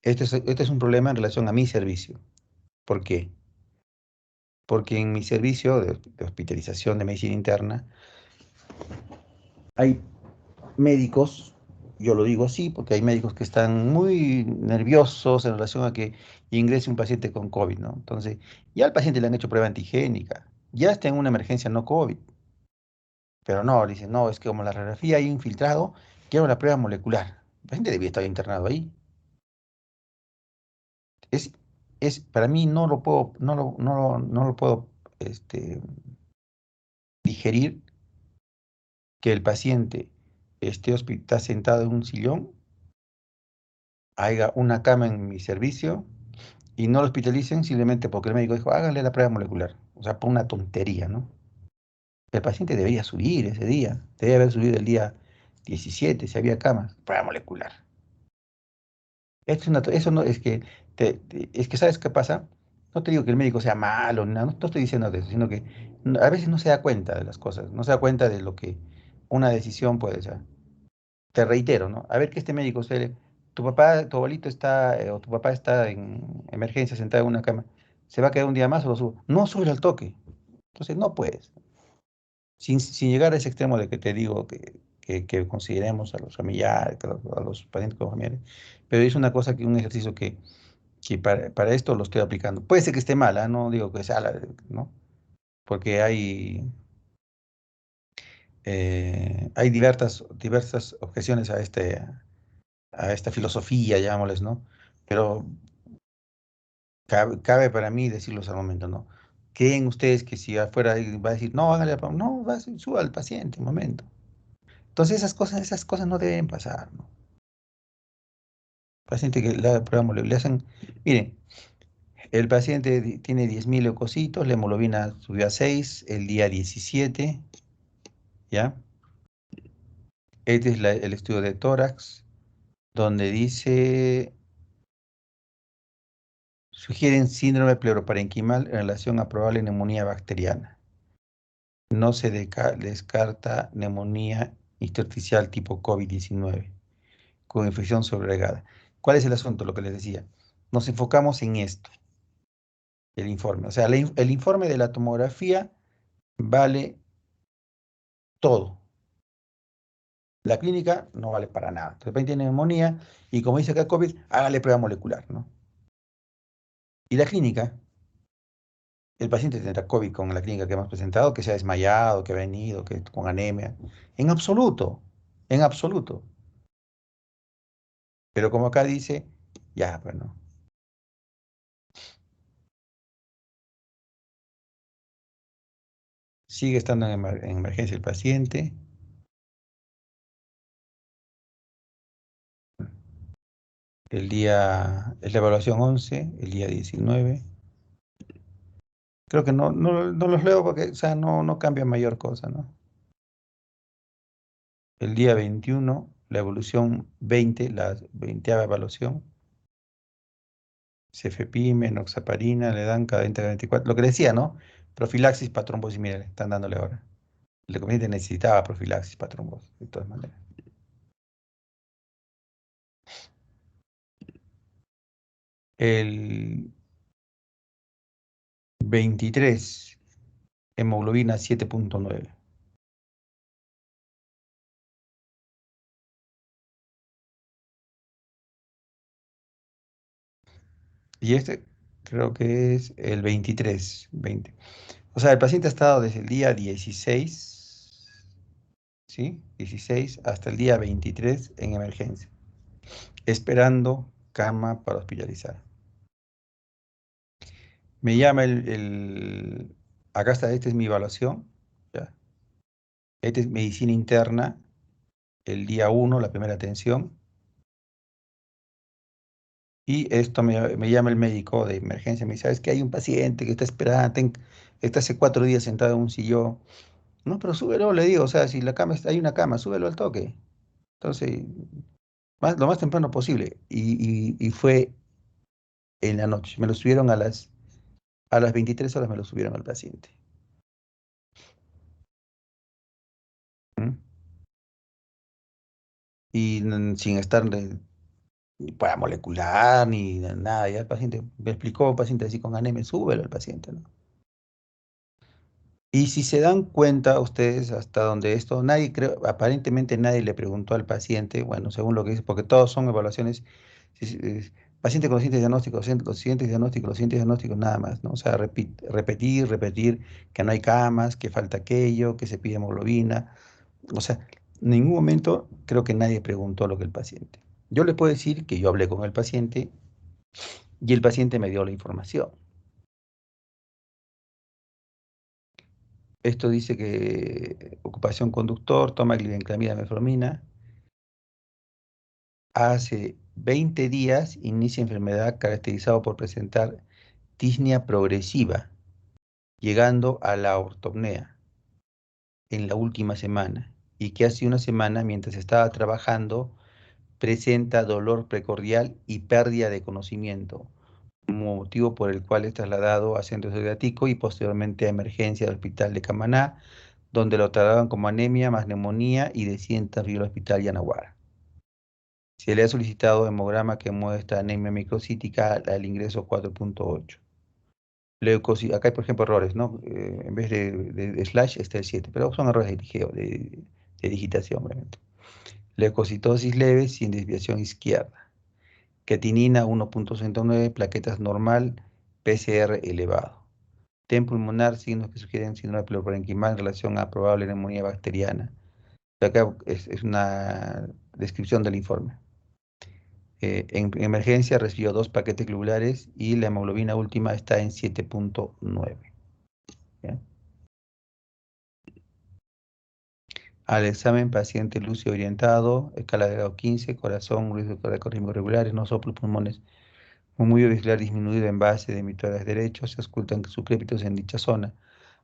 Este es un problema en relación a mi servicio. ¿Por qué? Porque en mi servicio de hospitalización de medicina interna hay médicos, yo lo digo así, porque hay médicos que están muy nerviosos en relación a que ingrese un paciente con COVID, ¿no? Entonces, ya al paciente le han hecho prueba antigénica, ya está en una emergencia no COVID, pero no, dicen, no, es que como la radiografía hay infiltrado, quiero la prueba molecular. El paciente debía estar internado ahí. Es, para mí no lo puedo digerir que el paciente está sentado en un sillón haya una cama en mi servicio y no lo hospitalicen simplemente porque el médico dijo, háganle la prueba molecular. O sea, por una tontería, ¿no? El paciente debería subir ese día, debería haber subido el día 17 si había camas, prueba molecular. Eso no es que, es que ¿sabes qué pasa? No te digo que el médico sea malo, no estoy diciendo de eso, sino que a veces no se da cuenta de las cosas, no se da cuenta de lo que una decisión puede ser. Te reitero, ¿no? A ver que este médico, tu papá, tu abuelito está, o tu papá está en emergencia sentado en una cama, ¿se va a quedar un día más o lo sube? No sube al toque. Entonces no puedes. Sin llegar a ese extremo de que te digo que consideremos a los familiares, a los pacientes con familiares, pero es una cosa un ejercicio que para esto lo estoy aplicando. Puede ser que esté mal, ¿ah? No digo que sea, ¿no? Porque hay diversas objeciones a esta filosofía, llamémosles, ¿no? Pero cabe para mí decirlos al momento, ¿no? ¿Creen ustedes que si afuera alguien va a decir, no, háganle no, suba al paciente, un momento. Entonces esas cosas no deben pasar, ¿no? Paciente que la prueba molecular, le hacen, miren, el paciente tiene 10.000 leucocitos, la hemoglobina subió a 6 el día 17, ¿ya? Este es el estudio de tórax, donde dice, sugieren síndrome pleuroparenquimal en relación a probable neumonía bacteriana. No se descarta neumonía intersticial tipo COVID-19 con infección sobreregada. ¿Cuál es el asunto? Lo que les decía. Nos enfocamos en esto, el informe. O sea, el informe de la tomografía vale todo. La clínica no vale para nada. De repente tiene neumonía y como dice acá COVID, hágale prueba molecular, ¿no? Y la clínica, el paciente tendrá COVID con la clínica que hemos presentado, que se ha desmayado, que ha venido, que con anemia. En absoluto, en absoluto. Pero como acá dice, ya, bueno, sigue estando en emergencia el paciente. Es la evaluación 11, el día 19. Creo que no los leo porque, o sea, no cambia mayor cosa, ¿no? El día 21, la evolución 20, la 20ª evaluación, cefepime, enoxaparina, le dan cada 20 a 24. Lo que decía, ¿no? Profilaxis para trombosis, mire, están dándole ahora. El paciente necesitaba profilaxis para trombosis, de todas maneras. El 23, hemoglobina 7.9. Y este creo que es el 23, 20. O sea, el paciente ha estado desde el día 16, ¿sí? 16 hasta el día 23 en emergencia, esperando cama para hospitalizar. Me llama acá está, esta es mi evaluación, ¿ya? Esta es medicina interna, el día 1, la primera atención. Y esto me llama el médico de emergencia, me dice, ¿sabes que hay un paciente que está esperando, está hace 4 días sentado en un sillón? No, pero súbelo, le digo, o sea, si la cama hay una cama, súbelo al toque. Entonces, lo más temprano posible. Y fue en la noche. Me lo subieron a las 23 horas, me lo subieron al paciente. ¿Mm? Y sin estar para molecular ni nada. Ya el paciente, me explicó, un paciente así con anemia, súbelo al paciente, ¿no? Y si se dan cuenta ustedes hasta donde esto, nadie creo, aparentemente nadie le preguntó al paciente, bueno, según lo que dice, porque todos son evaluaciones, paciente con los siguientes diagnósticos, los siguientes diagnósticos, los siguientes diagnósticos, nada más, ¿no? O sea, repetir que no hay camas, que falta aquello, que se pide hemoglobina. O sea, en ningún momento creo que nadie preguntó lo que el paciente. Yo le puedo decir que yo hablé con el paciente y el paciente me dio la información. Esto dice que ocupación conductor, toma glibenclamida, metformina, hace 20 días inicia enfermedad caracterizado por presentar disnea progresiva, llegando a la ortopnea en la última semana, y que hace una semana, mientras estaba trabajando, presenta dolor precordial y pérdida de conocimiento, motivo por el cual es trasladado a centro psiquiátrico y posteriormente a emergencia del hospital de Camaná, donde lo trataban como anemia más neumonía y deciden transferirlo al hospital Yanaguara. Se le ha solicitado hemograma que muestra anemia microcítica al ingreso 4.8. Acá hay, por ejemplo, errores, ¿no? En vez de slash está el 7, pero son errores de digeo, de digitación, obviamente. Leucocitosis leve sin desviación izquierda. Creatinina 1.69, plaquetas normal, PCR elevado. TEM pulmonar, signos que sugieren síndrome pleuroparenquimal en relación a probable neumonía bacteriana. Acá es una descripción del informe. En emergencia recibió 2 paquetes globulares y la hemoglobina última está en 7.9. Al examen, paciente lúcido orientado, escala de grado 15, corazón, ruido cardíaco regulares, no soplo, pulmones, murmullo vehicular disminuido en base de emisores derechos, se auscultan sucrépitos en dicha zona,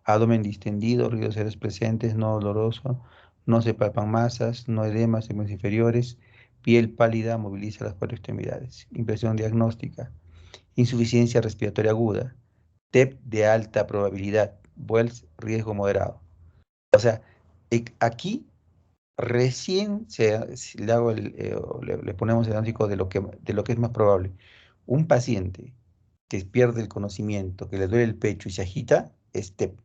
abdomen distendido, ruidos ceros presentes, no doloroso, no se palpan masas, no edemas en miembros inferiores, piel pálida, moviliza las 4 extremidades. Impresión diagnóstica, insuficiencia respiratoria aguda, TEP de alta probabilidad, Wells riesgo moderado. O sea, aquí recién si le, hago le ponemos el diagnóstico de lo que es más probable. Un paciente que pierde el conocimiento, que le duele el pecho y se agita, es TEP.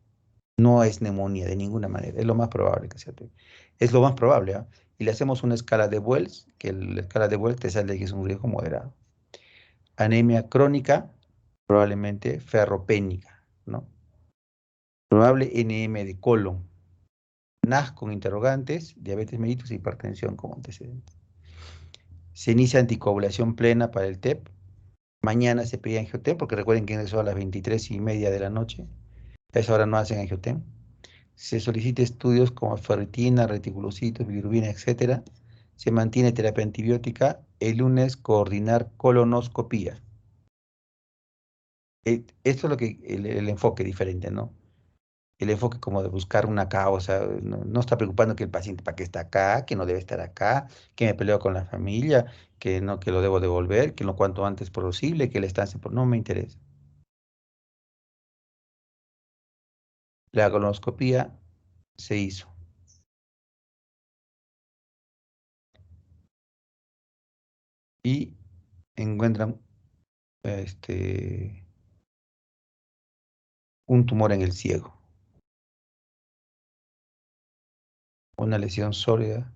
No es neumonía de ninguna manera. Es lo más probable que sea TEP. Es lo más probable, ¿ah? Y le hacemos una escala de Wells, que la escala de Wells te sale que es un riesgo moderado. Anemia crónica, probablemente ferropénica, ¿no? Probable NM de colon. NAS con interrogantes, diabetes mellitus e hipertensión como antecedentes. Se inicia anticoagulación plena para el TEP. Mañana se pide angiotem, porque recuerden que ingresó a las 23:30 de la noche. A esa hora no hacen angiotem. Se solicita estudios como ferritina, reticulocitos, bilirrubina, etc. Se mantiene terapia antibiótica. El lunes coordinar colonoscopía. Esto es lo que el enfoque diferente, ¿no? El enfoque como de buscar una causa, no está preocupando que el paciente para qué está acá, que no debe estar acá, que me peleo con la familia, que no, que lo debo devolver, que lo cuanto antes posible, que la estancia, no me interesa. La colonoscopía se hizo. Y encuentran un tumor en el ciego, una lesión sólida.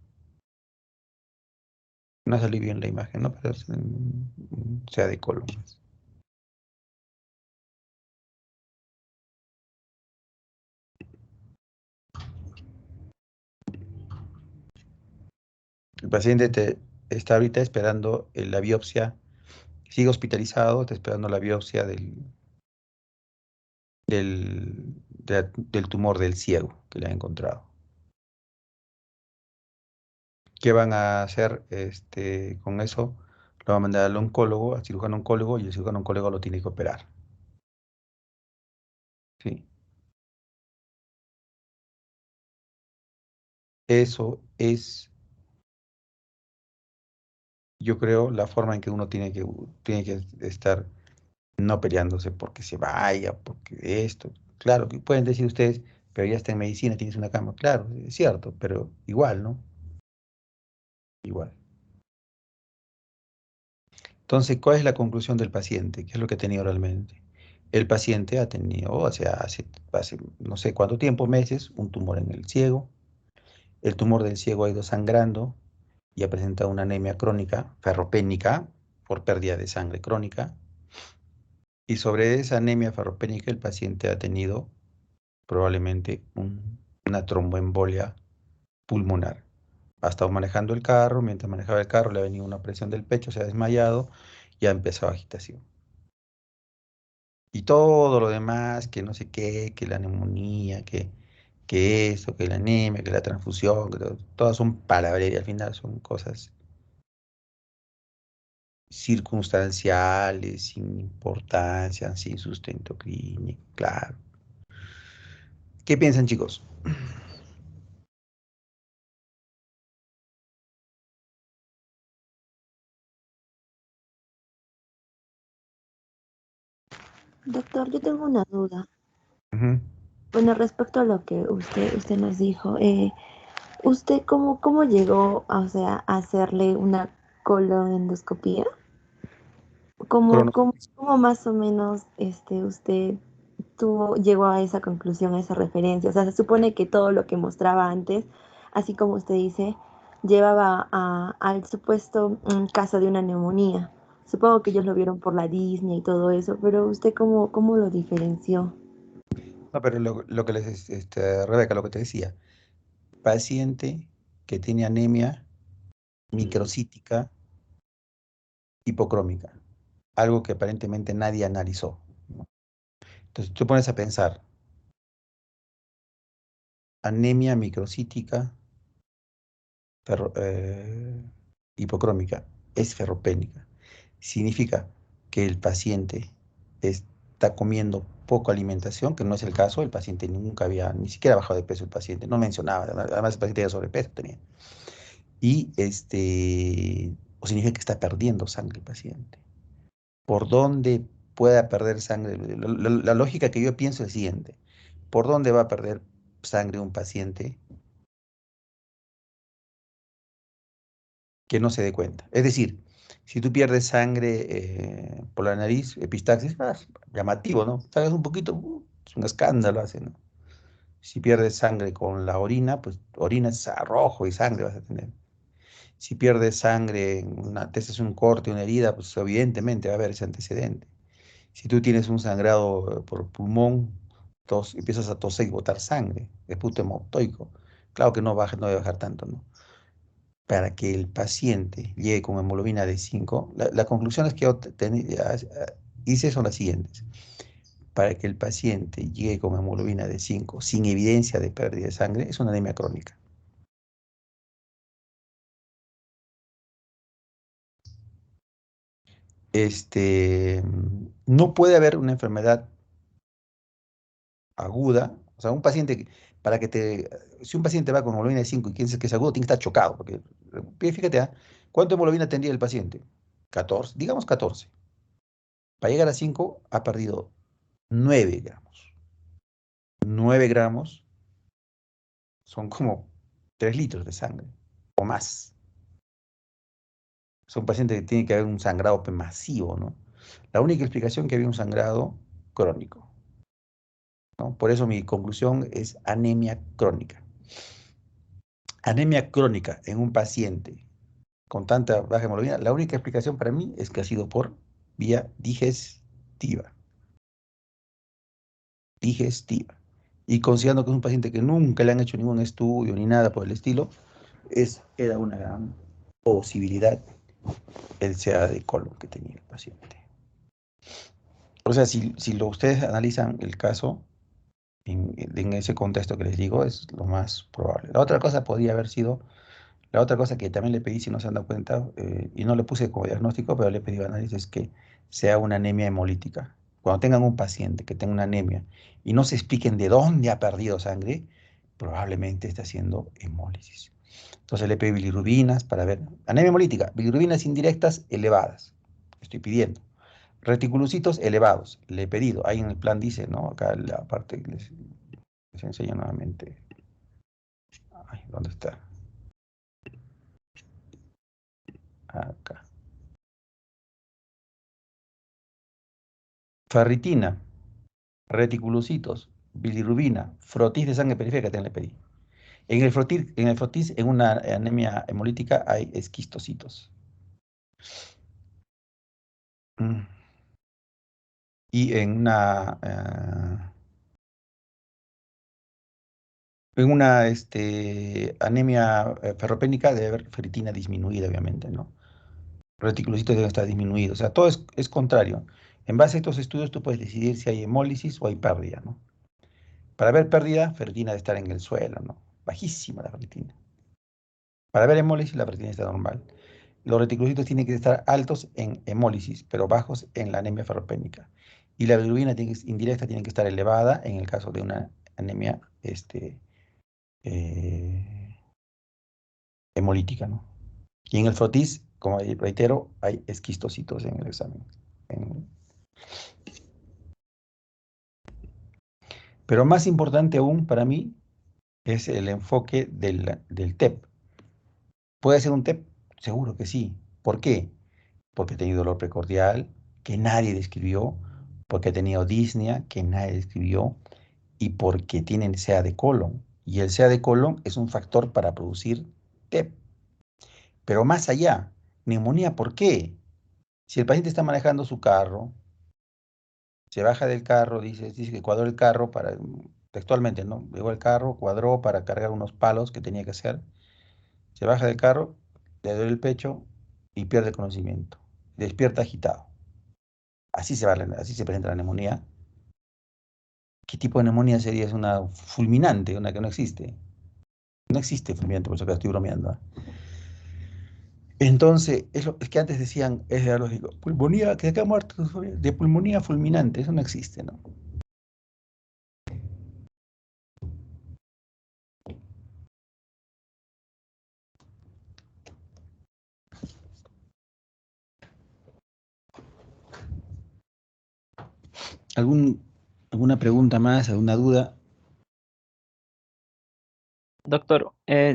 No salió bien la imagen, ¿no? Pero sea de colon. El paciente está ahorita esperando la biopsia, sigue hospitalizado, está esperando la biopsia del tumor del ciego que le han encontrado. ¿Qué van a hacer con eso? Lo va a mandar al oncólogo, al cirujano oncólogo, y el cirujano oncólogo lo tiene que operar. ¿Sí? Eso es, yo creo, la forma en que uno tiene que estar no peleándose porque se vaya, porque esto. Claro, que pueden decir ustedes, pero ya está en medicina, tienes una cama. Claro, es cierto, pero igual, ¿no? Igual. Entonces, ¿cuál es la conclusión del paciente? ¿Qué es lo que ha tenido realmente? El paciente ha tenido, o sea, hace no sé cuánto tiempo, meses, un tumor en el ciego. El tumor del ciego ha ido sangrando y ha presentado una anemia crónica, ferropénica, por pérdida de sangre crónica. Y sobre esa anemia ferropénica el paciente ha tenido probablemente una tromboembolia pulmonar. Ha estado manejando el carro, mientras manejaba el carro le ha venido una presión del pecho, se ha desmayado y ha empezado agitación. Y todo lo demás, que no sé qué, que la neumonía, que eso, que la anemia, que la transfusión, todas son palabras y al final son cosas circunstanciales, sin importancia, sin sustento clínico, claro. ¿Qué piensan, chicos? Doctor, yo tengo una duda. Ujú. Bueno, respecto a lo que usted nos dijo, ¿usted cómo llegó, o sea, a hacerle una colonendoscopía? Crono- ¿Cómo más o menos usted llegó a esa conclusión, a esa referencia? O sea, se supone que todo lo que mostraba antes, así como usted dice, llevaba al supuesto caso de una neumonía. Supongo que ellos lo vieron por la Disney y todo eso, pero ¿usted cómo lo diferenció? No, pero lo que les, Rebeca, lo que te decía, paciente que tiene anemia microcítica hipocrómica, algo que aparentemente nadie analizó. Entonces tú pones a pensar, anemia microcítica hipocrómica es ferropénica. Significa que el paciente está comiendo poca alimentación, que no es el caso, el paciente nunca había, ni siquiera bajado de peso el paciente, no mencionaba, además el paciente tenía sobrepeso, tenía. Y o significa que está perdiendo sangre el paciente. ¿Por dónde pueda perder sangre? La lógica que yo pienso es el siguiente, ¿por dónde va a perder sangre un paciente que no se dé cuenta? Es decir, si tú pierdes sangre por la nariz, epistaxis, llamativo, ¿no? Sangras un poquito, es un escándalo, hace, ¿no? Si pierdes sangre con la orina, pues orinas a rojo y sangre vas a tener. Si pierdes sangre, te haces un corte, una herida, pues evidentemente va a haber ese antecedente. Si tú tienes un sangrado por pulmón, empiezas a toser y botar sangre, es puto hemotoico. Claro que no debe bajar tanto, ¿no? Para que el paciente llegue con hemoglobina de 5, la conclusión es que yo hice son las siguientes. Para que el paciente llegue con hemoglobina de 5 sin evidencia de pérdida de sangre, es una anemia crónica. No puede haber una enfermedad aguda, o sea, si un paciente va con hemoglobina de 5 y piensa que es agudo, tiene que estar chocado, porque fíjate, ¿cuánto hemoglobina tendría el paciente? 14, digamos 14. Para llegar a 5 ha perdido 9 gramos. 9 gramos son como 3 litros de sangre o más. Son pacientes que tiene que haber un sangrado masivo, ¿no? La única explicación que había un sangrado crónico, ¿no? Por eso mi conclusión es anemia crónica. Anemia crónica en un paciente con tanta baja hemoglobina, la única explicación para mí es que ha sido por vía digestiva. Digestiva. Y considerando que es un paciente que nunca le han hecho ningún estudio ni nada por el estilo, era una gran posibilidad el CA de colon que tenía el paciente. O sea, si ustedes analizan el caso en ese contexto que les digo, es lo más probable. La otra cosa que también le pedí, si no se han dado cuenta, y no le puse como diagnóstico, pero le pedí análisis, que sea una anemia hemolítica. Cuando tengan un paciente que tenga una anemia y no se expliquen de dónde ha perdido sangre, probablemente está haciendo hemólisis. Entonces le pedí bilirrubinas para ver. Anemia hemolítica, bilirrubinas indirectas elevadas. Estoy pidiendo. Reticulocitos elevados. Le he pedido. Ahí en el plan dice, ¿no? Acá la parte que les enseño nuevamente. Ay, ¿dónde está? Acá. Ferritina, reticulocitos, bilirrubina, frotis de sangre periférica, también le pedí. En el frotis, en una anemia hemolítica, hay esquistocitos. Mm. Y en una anemia ferropénica debe haber ferritina disminuida, obviamente, ¿no? Reticulocitos deben estar disminuidos. O sea, todo es contrario. En base a estos estudios, tú puedes decidir si hay hemólisis o hay pérdida, ¿no? Para ver pérdida, ferritina debe estar en el suelo, ¿no? Bajísima la ferritina. Para ver hemólisis, la ferritina está normal. los reticulocitos tienen que estar altos en hemólisis, pero bajos en la anemia ferropénica. Y la bilirrubina indirecta tiene que estar elevada en el caso de una anemia eh, hemolítica, ¿no? Y en el frotis, como reitero, hay esquistocitos en el examen. En- Pero más importante aún para mí es el enfoque del TEP. ¿Puede ser un TEP? Seguro que sí. ¿Por qué? Porque he tenido dolor precordial que nadie describió, porque he tenido disnea que nadie describió y porque tienen CA de colon. Y el CA de colon es un factor para producir TEP. Pero más allá, neumonía, ¿por qué? Si el paciente está manejando su carro, se baja del carro, dice que cuadró el carro para, textualmente, ¿no? Llegó al carro, cuadró para cargar unos palos que tenía que hacer, se baja del carro, le duele el pecho y pierde el conocimiento. Despierta agitado. Así se presenta la neumonía. ¿Qué tipo de neumonía sería? Es una fulminante, una que no existe. No existe fulminante, por eso que estoy bromeando. ¿Ah? Entonces, es que antes decían, es lógico, pulmonía, que acá ha muerto de pulmonía fulminante, eso no existe, ¿no? ¿Algún, alguna pregunta más, alguna duda? Doctor,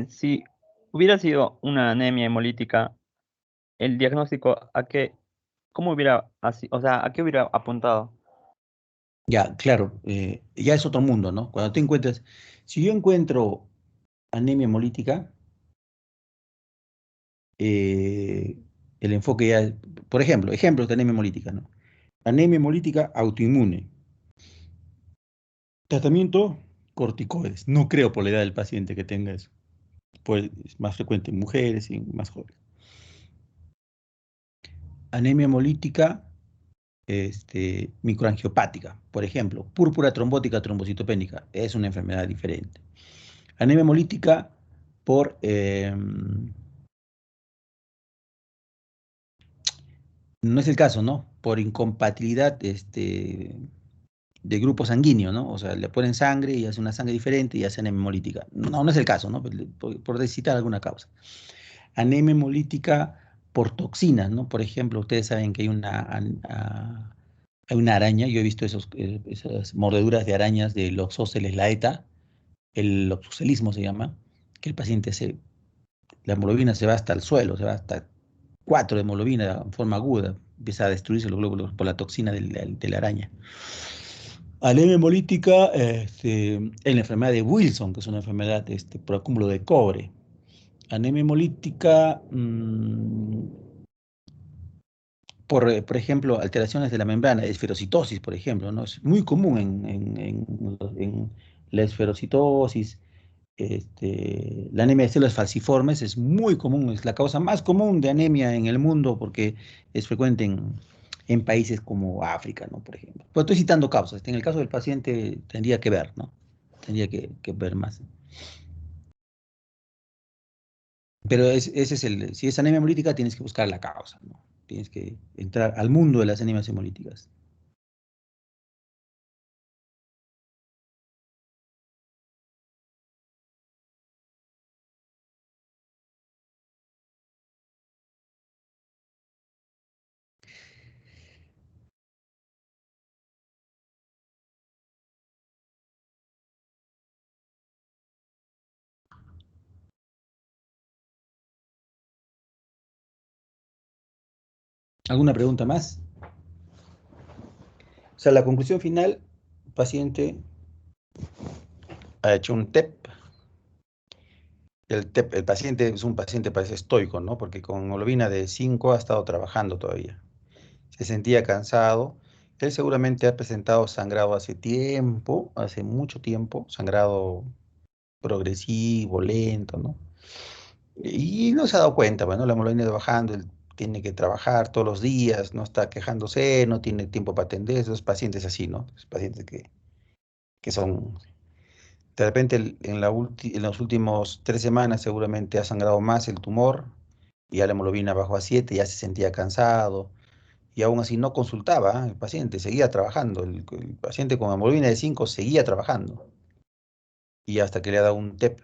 si hubiera sido una anemia hemolítica, el diagnóstico cómo hubiera, o sea, a qué hubiera apuntado? Ya, claro, ya es otro mundo, ¿no? Cuando tú encuentras, si yo encuentro anemia hemolítica, eh, el enfoque ya, por ejemplo, ejemplos de anemia hemolítica, ¿no? Anemia hemolítica autoinmune. Tratamiento, corticoides. No creo por la edad del paciente que tenga eso. Pues es más frecuente en mujeres y en más jóvenes. Anemia hemolítica, microangiopática, por ejemplo, púrpura trombótica trombocitopénica, es una enfermedad diferente. Anemia hemolítica por, no es el caso, ¿no? Por incompatibilidad de grupo sanguíneo, ¿no? O sea, le ponen sangre y hace una sangre diferente y hace anemia hemolítica. No, no es el caso, ¿no? Por citar alguna causa. Anemia hemolítica por toxinas, ¿no? Por ejemplo, ustedes saben que hay una araña, yo he visto esas mordeduras de arañas de Loxosceles laeta, el loxocelismo se llama, que el paciente la hemoglobina se va hasta el suelo, se va hasta 4 de hemoglobina en forma aguda, empieza a destruirse los glóbulos por la toxina de la araña. Anemia hemolítica en la enfermedad de Wilson, que es una enfermedad por acúmulo de cobre. Anemia hemolítica por ejemplo, alteraciones de la membrana, esferocitosis, por ejemplo, ¿no? Es muy común en la esferocitosis. La anemia de células falciformes es muy común, es la causa más común de anemia en el mundo porque es frecuente en países como África, ¿no? Por ejemplo. Pues estoy citando causas. En el caso del paciente tendría que ver, ¿no? Tendría que ver más. Pero ese es si es anemia hemolítica, tienes que buscar la causa, ¿no? Tienes que entrar al mundo de las anemias hemolíticas. ¿Alguna pregunta más? O sea, la conclusión final, el paciente ha hecho un TEP. El paciente es un paciente, parece estoico, ¿no? Porque con hemoglobina de 5 ha estado trabajando todavía. Se sentía cansado. Él seguramente ha presentado sangrado hace tiempo, hace mucho tiempo, sangrado progresivo, lento, ¿no? Y no se ha dado cuenta, bueno, la hemoglobina ha ido bajando, él tiene que trabajar todos los días, no está quejándose, no tiene tiempo para atender, esos pacientes así, ¿no? Esos pacientes que son, de repente en las últimas 3 semanas seguramente ha sangrado más el tumor y ya la hemoglobina bajó a 7, ya se sentía cansado, y aún así no consultaba, el paciente seguía trabajando, el paciente con hemoglobina de 5 seguía trabajando, y hasta que le ha dado un TEP,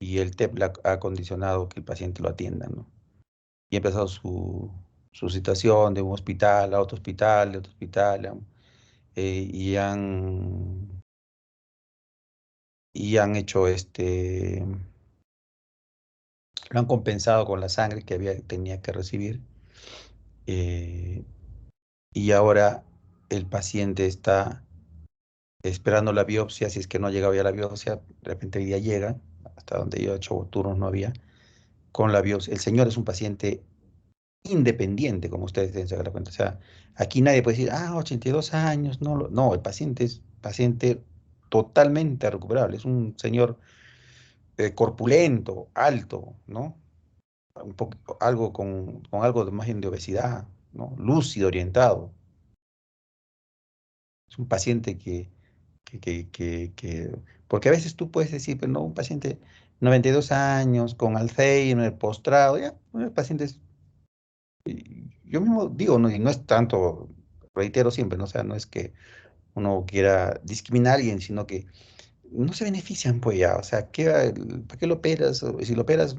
y el TEP le ha condicionado que el paciente lo atienda, ¿no? Y ha empezado su situación de un hospital a otro hospital, de otro hospital, y han hecho lo han compensado con la sangre que tenía que recibir, eh, y ahora el paciente está esperando la biopsia. Si es que no llegaba ya la biopsia, de repente hoy día llega, hasta donde yo he hecho turnos no había, con la biopsia. El señor es un paciente independiente, como ustedes deben sacar cuenta. O sea, aquí nadie puede decir, 82 años, no, no, el paciente es paciente totalmente recuperable. Es un señor corpulento, alto, ¿no? Un poco, algo con algo de más bien de obesidad, ¿no? Lúcido, orientado. Es un paciente porque a veces tú puedes decir, pero no, un paciente 92 años, con Alzheimer, postrado, ya, el paciente es, yo mismo digo, no, y no es tanto, reitero siempre, ¿no? O sea, no es que uno quiera discriminar a alguien, sino que no se benefician, pues ya, o sea, ¿para qué lo operas? O si lo operas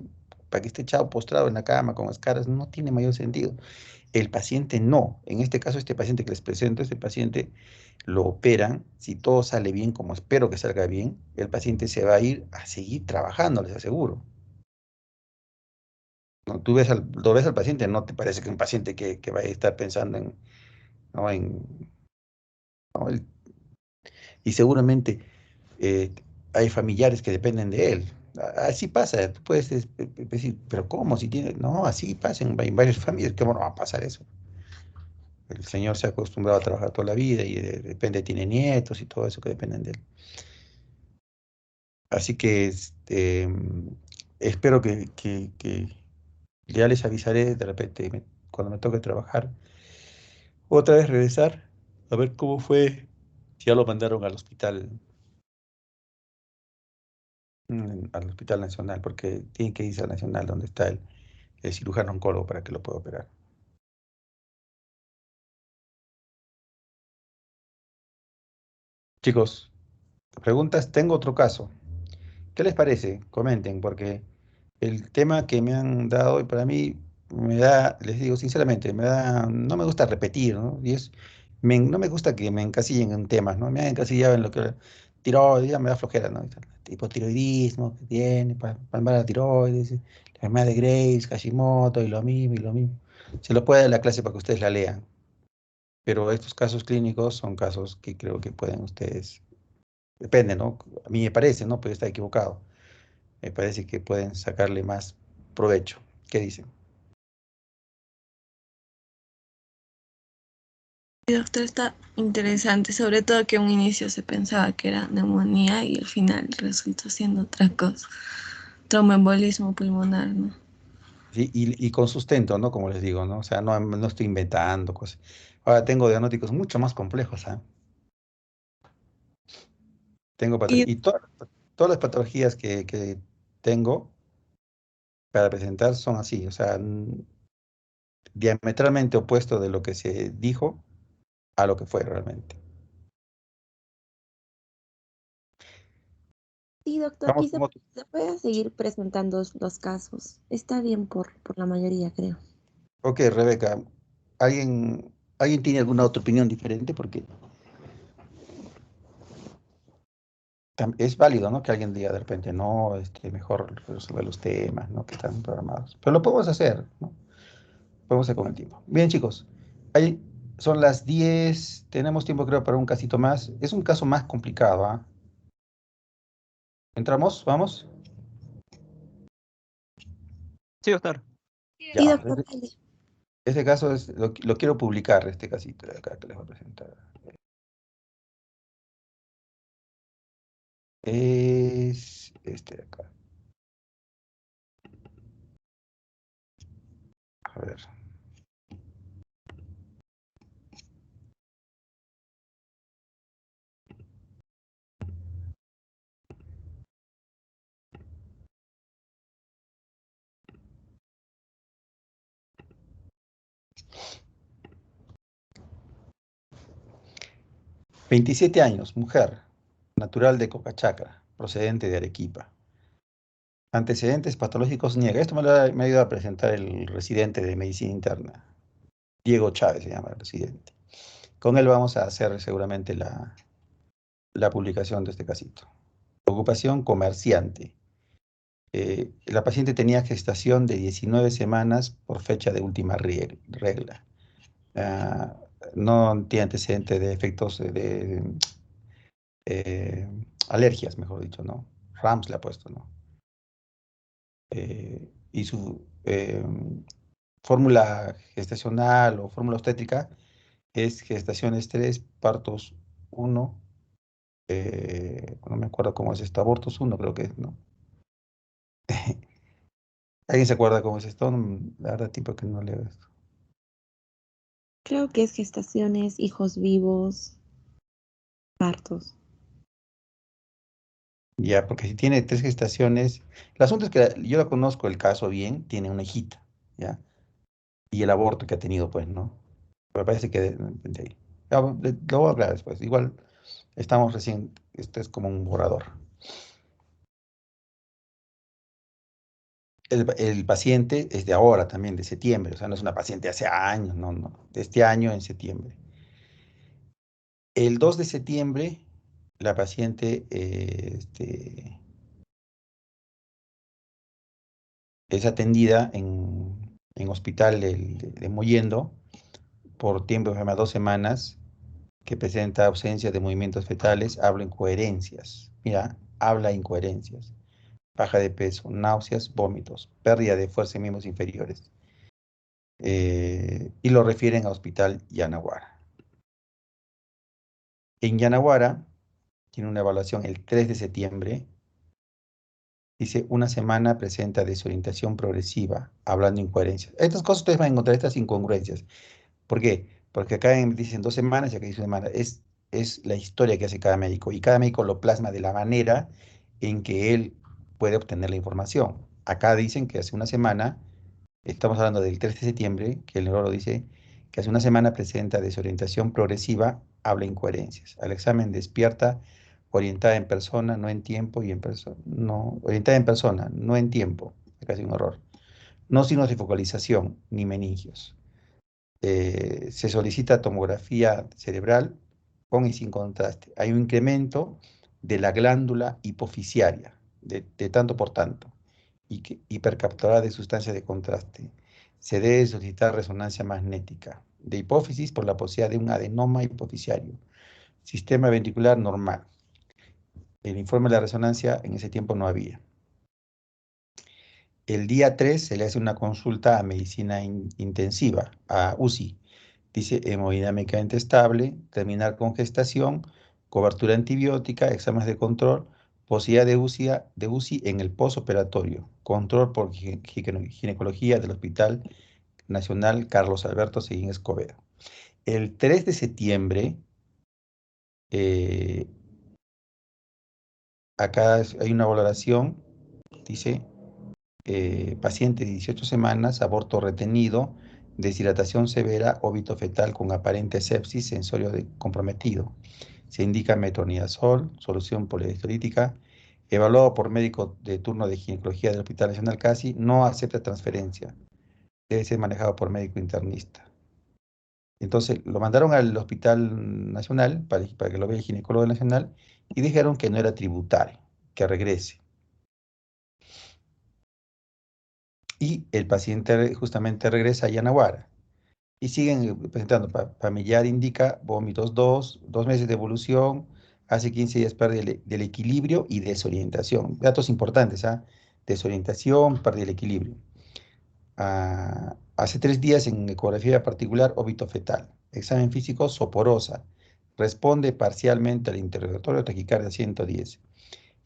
para que esté echado postrado en la cama con escaras, no tiene mayor sentido. El paciente no. En este caso, este paciente que les presento, este paciente lo operan. Si todo sale bien, como espero que salga bien, el paciente se va a ir a seguir trabajando, les aseguro. ¿No? Lo ves al paciente, no te parece que es un paciente que va a estar pensando en, ¿no? ¿No? Y seguramente hay familiares que dependen de él. Así pasa, tú puedes decir, pero ¿cómo? Si tiene, no, así pasa en varias familias, ¿cómo no va a pasar eso? El señor se ha acostumbrado a trabajar toda la vida y de repente tiene nietos y todo eso que dependen de él. Así que espero que ya les avisaré de repente cuando me toque trabajar. Otra vez regresar a ver cómo fue, si ya lo mandaron al hospital nacional, porque tiene que irse al nacional donde está el cirujano oncólogo para que lo pueda operar. Chicos, preguntas, tengo otro caso. ¿Qué les parece? Comenten, porque el tema que me han dado, y para mí, les digo sinceramente, no me gusta repetir, ¿no? No me gusta que me encasillen en temas, ¿no? Me han encasillado en lo que tiroides, ya me da flojera, ¿no? Hipotiroidismo que tiene, palmar la tiroides, la enfermedad de Graves, Hashimoto, y lo mismo, y lo mismo. Se lo puede dar la clase para que ustedes la lean, pero estos casos clínicos son casos que creo que pueden ustedes, depende, ¿no? A mí me parece, ¿no? Puede estar equivocado. Me parece que pueden sacarle más provecho. ¿Qué dicen? Sí, doctor, está interesante, sobre todo que a un inicio se pensaba que era neumonía y al final resultó siendo otra cosa, tromboembolismo pulmonar, ¿no? Sí, y con sustento, ¿no? Como les digo, ¿no? O sea, no estoy inventando cosas. Ahora tengo diagnósticos mucho más complejos, ¿ah? Y Y todas las patologías que tengo para presentar son así, o sea, diametralmente opuesto de lo que se dijo a lo que fue realmente. Sí, doctor, Vamos quizá con otro. se pueda seguir presentando los casos. Está bien por la mayoría, creo. Ok, Rebeca, ¿alguien tiene alguna otra opinión diferente? Porque es válido, ¿no? Que alguien diga de repente, no, mejor resolver los temas, ¿no? Que están programados. Pero lo podemos hacer, ¿no? Podemos hacer con el tiempo. Bien, chicos, ahí son las 10, tenemos tiempo creo para un casito más. Es un caso más complicado, ¿ah? ¿Entramos? ¿Vamos? Sí, doctor. Sí, Ya. doctor, dale. Este caso lo quiero publicar, este casito de acá que les voy a presentar. Es este de acá. A ver. «27 años, mujer, natural de Cocachacra, procedente de Arequipa. Antecedentes patológicos niega». Esto me ha ayudado a presentar el residente de medicina interna. Diego Chávez se llama el residente. Con él vamos a hacer seguramente la publicación de este casito. Ocupación, comerciante. La paciente tenía gestación de 19 semanas por fecha de última regla. Ah, no tiene antecedente de efectos eh, alergias, mejor dicho, ¿no? RAMS le ha puesto, ¿no? Y su fórmula gestacional o fórmula obstétrica es gestaciones 3, partos 1, no me acuerdo cómo es esto, abortos 1 creo que es, ¿no? ¿Alguien se acuerda cómo es esto? La verdad, tipo que no leo esto. Creo que es gestaciones, hijos vivos, partos. Ya, porque si tiene 3 gestaciones, el asunto es que yo la conozco el caso bien, tiene una hijita, ¿ya? Y el aborto que ha tenido, pues, ¿no? Me parece que de ahí. Lo voy a hablar después. Igual estamos recién, esto es como un borrador. El paciente es de ahora también, de septiembre, o sea, no es una paciente hace años, no, no, de este año en septiembre. El 2 de septiembre, la paciente es atendida en hospital de Mollendo por tiempo de 2 semanas, que presenta ausencia de movimientos fetales, habla incoherencias. Mira, habla incoherencias. Baja de peso, náuseas, vómitos, pérdida de fuerza en miembros inferiores. Y lo refieren a Hospital Yanaguara. En Yanaguara tiene una evaluación el 3 de septiembre. Dice, una semana presenta desorientación progresiva, hablando incoherencias. Estas cosas ustedes van a encontrar, estas incongruencias. ¿Por qué? Porque acá dicen 2 semanas y acá dice 1 semana. Es la historia que hace cada médico y cada médico lo plasma de la manera en que él puede obtener la información. Acá dicen que hace 1 semana, estamos hablando del 3 de septiembre, que el neurólogo dice que hace 1 semana presenta desorientación progresiva, habla incoherencias. Al examen despierta, orientada en persona, no en tiempo y en persona. No, orientada en persona, no en tiempo. Acá hay un error. No signos de focalización ni meningios. Se solicita tomografía cerebral con y sin contraste. Hay un incremento de la glándula hipofisiaria, de tanto por tanto, y hipercapturada de sustancia de contraste. Se debe solicitar resonancia magnética de hipófisis por la posibilidad de un adenoma hipofisiario. Sistema ventricular normal. El informe de la resonancia en ese tiempo no había. El día 3 se le hace una consulta a medicina intensiva, a UCI. Dice hemodinámicamente estable, terminar con gestación, cobertura antibiótica, exámenes de control, posibilidad de UCI en el posoperatorio, control por ginecología del Hospital Nacional Carlos Alberto Seguín Escobedo. El 3 de septiembre, eh, acá hay una valoración, dice paciente de 18 semanas, aborto retenido, deshidratación severa, óbito fetal con aparente sepsis, sensorio comprometido. Se indica metronidazol, solución polielectrolítica, evaluado por médico de turno de ginecología del Hospital Nacional CASI, no acepta transferencia, debe ser manejado por médico internista. Entonces lo mandaron al Hospital Nacional para que lo vea el ginecólogo nacional y dijeron que no era tributario, que regrese. Y el paciente justamente regresa a Yanaguara. Y siguen presentando. Familiar indica vómitos 2 meses de evolución, hace 15 días pérdida del equilibrio y desorientación. Datos importantes, ¿ah? Desorientación, pérdida del equilibrio. Hace 3 días en ecografía particular, óbito fetal. Examen físico, soporosa. Responde parcialmente al interrogatorio, taquicardia 110.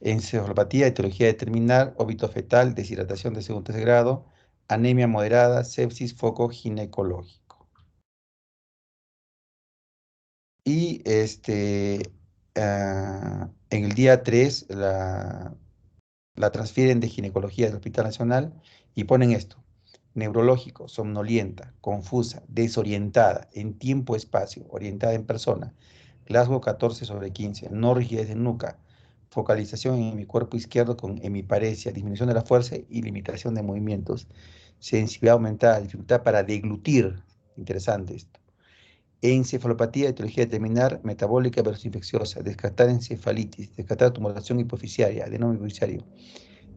Encefalopatía, etiología determinar, óbito fetal, deshidratación de segundo tercer grado, anemia moderada, sepsis, foco ginecológico. Y en el día 3 la transfieren de ginecología del Hospital Nacional y ponen esto. Neurológico, somnolienta, confusa, desorientada, en tiempo-espacio, orientada en persona. Glasgow 14/15, no rigidez en nuca, focalización en mi cuerpo izquierdo con hemiparesia, disminución de la fuerza y limitación de movimientos. Sensibilidad aumentada, dificultad para deglutir, interesante esto. Encefalopatía, etiología terminal, metabólica versus infecciosa, descartar encefalitis, descartar tumoración hipoficiaria, adenoma hipoficiario.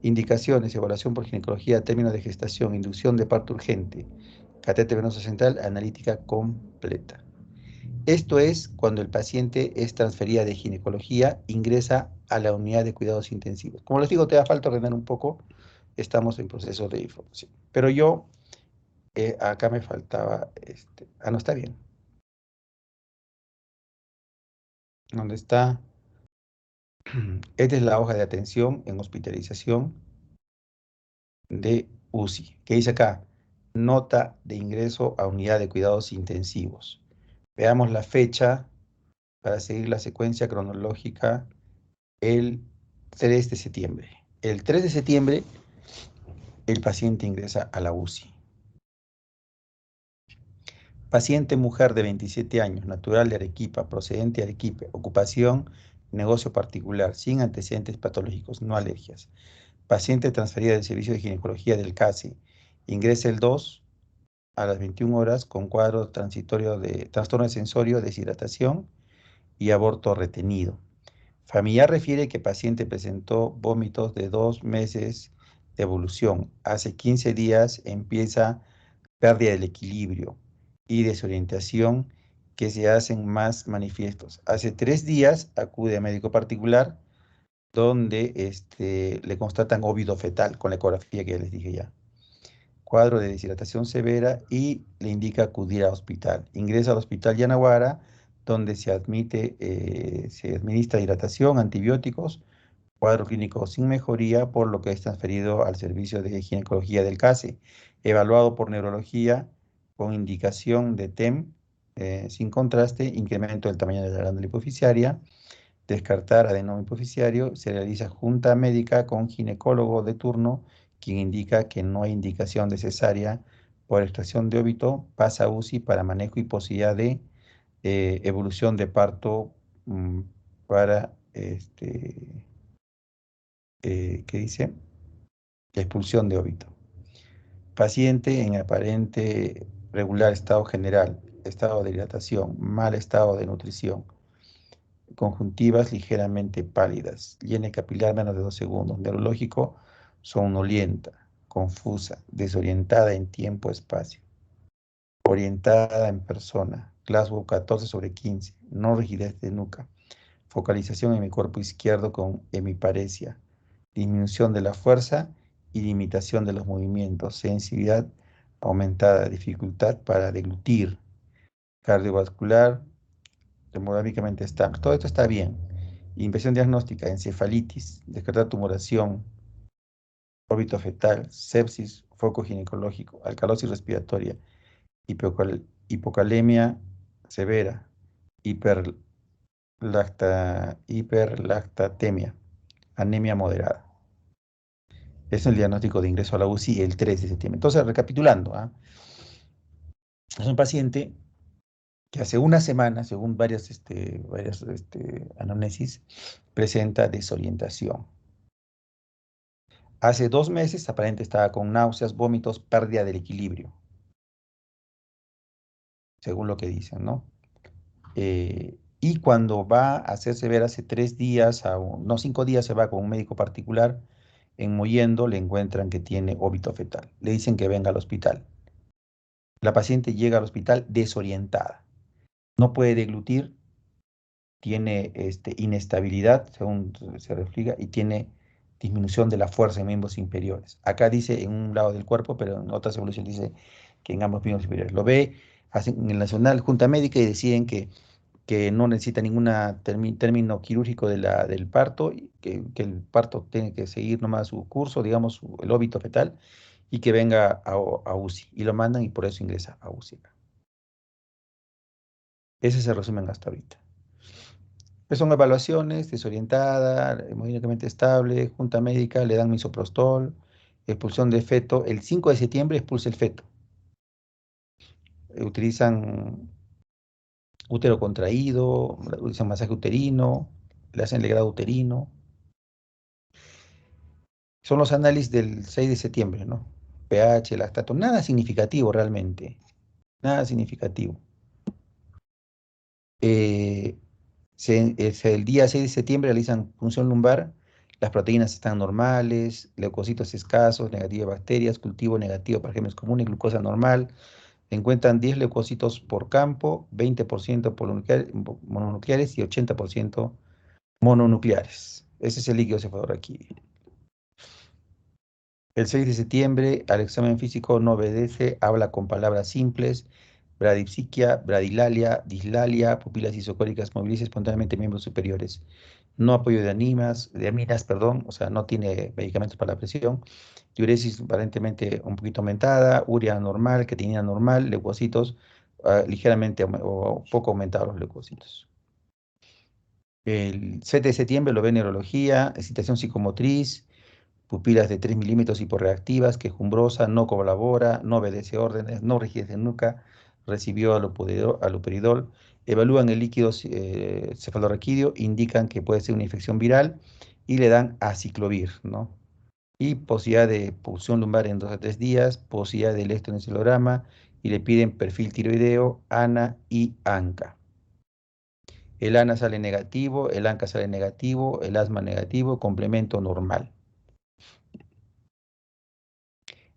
Indicaciones, evaluación por ginecología, términos de gestación, inducción de parto urgente, catéter venoso central, analítica completa. Esto es cuando el paciente es transferida de ginecología, ingresa a la unidad de cuidados intensivos. Como les digo, te da falta ordenar un poco, estamos en proceso de información. Pero yo, acá me faltaba, no está bien. ¿Dónde está? Esta es la hoja de atención en hospitalización de UCI. ¿Qué dice acá? Nota de ingreso a unidad de cuidados intensivos. Veamos la fecha para seguir la secuencia cronológica el 3 de septiembre. El 3 de septiembre el paciente ingresa a la UCI. Paciente mujer de 27 años, natural de Arequipa, procedente de Arequipa, ocupación, negocio particular, sin antecedentes patológicos, no alergias. Paciente transferida del servicio de ginecología del CASI. Ingresa el 2 a las 21 horas con cuadro transitorio de trastorno de sensorio, deshidratación y aborto retenido. Familiar refiere que paciente presentó vómitos de 2 meses de evolución. Hace 15 días empieza pérdida del equilibrio y desorientación que se hacen más manifiestos. Hace 3 días acude a médico particular donde le constatan óbito fetal con la ecografía que ya les dije ya. Cuadro de deshidratación severa y le indica acudir al hospital. Ingresa al hospital Yanaguara, donde se administra hidratación, antibióticos, cuadro clínico sin mejoría, por lo que es transferido al servicio de ginecología del CASE, evaluado por neurología con indicación de TEM, sin contraste, incremento del tamaño de la glándula hipoficiaria, descartar adenoma hipoficiario, se realiza junta médica con ginecólogo de turno, quien indica que no hay indicación de cesárea por extracción de óbito, pasa a UCI para manejo y posibilidad de evolución de parto para, ¿qué dice? Expulsión de óbito. Paciente en aparente regular estado general, estado de hidratación, mal estado de nutrición, conjuntivas ligeramente pálidas, llena capilar menos de 2 segundos, neurológico, somnolienta, confusa, desorientada en tiempo-espacio, orientada en persona, Glasgow 14/15, no rigidez de nuca, focalización en mi cuerpo izquierdo con hemiparesia, disminución de la fuerza y limitación de los movimientos, sensibilidad aumentada, dificultad para deglutir, cardiovascular, termodinámicamente estable. Todo esto está bien. Inversión diagnóstica, encefalitis, descartar tumoración, óbito fetal, sepsis, foco ginecológico, alcalosis respiratoria, hipocalemia severa, hiperlactatemia, anemia moderada. Es el diagnóstico de ingreso a la UCI el 3 de septiembre. Entonces, recapitulando, es un paciente que hace una semana, según varias anamnesis, presenta desorientación. Hace 2 meses, aparentemente estaba con náuseas, vómitos, pérdida del equilibrio, según lo que dicen, ¿no? Y cuando va a hacerse ver hace 3 días, no 5 días, se va con un médico particular, en Mollendo le encuentran que tiene óbito fetal. Le dicen que venga al hospital. La paciente llega al hospital desorientada. No puede deglutir, tiene inestabilidad, según se refleja, y tiene disminución de la fuerza en miembros inferiores. Acá dice en un lado del cuerpo, pero en otras evoluciones dice que en ambos miembros inferiores. Lo ve, hacen en el Nacional Junta Médica y deciden que no necesita ningún término quirúrgico del parto, y que el parto tiene que seguir nomás su curso, digamos, el óbito fetal, y que venga a UCI. Y lo mandan y por eso ingresa a UCI. Ese es el resumen hasta ahorita. Pues son evaluaciones, desorientada, hemodinámicamente estable, junta médica, le dan misoprostol, expulsión de feto. El 5 de septiembre expulsa el feto. Utilizan útero contraído, utilizan masaje uterino, le hacen legrado uterino. Son los análisis del 6 de septiembre, ¿no? pH, lactato, nada significativo realmente, nada significativo. El día 6 de septiembre realizan punción lumbar, las proteínas están normales, leucocitos escasos, negativo de bacterias, cultivo negativo para gérmenes comunes, glucosa normal. Encuentran 10 leucocitos por campo, 20% mononucleares y 80% mononucleares. Ese es el líquido cefalorraquídeo. El 6 de septiembre, al examen físico no obedece, habla con palabras simples, bradipsiquia, bradilalia, dislalia, pupilas isocóricas, moviliza espontáneamente miembros superiores. No apoyo de aminas, perdón, o sea, no tiene medicamentos para la presión. Diuresis aparentemente un poquito aumentada, urea normal, creatinina normal, leucocitos ligeramente o poco aumentados los leucocitos. El 7 de septiembre lo ve neurología, excitación psicomotriz, pupilas de 3 milímetros hiporreactivas, quejumbrosa, no colabora, no obedece órdenes, no rigidez de nuca, recibió aloperidol, evalúan el líquido cefalorraquídeo, indican que puede ser una infección viral y le dan aciclovir, ¿no? Y posibilidad de punción lumbar en 2 a 3 días, posibilidad de electroencefalograma y le piden perfil tiroideo, ANA y ANCA. El ANA sale negativo, el ANCA sale negativo, el asma negativo, complemento normal.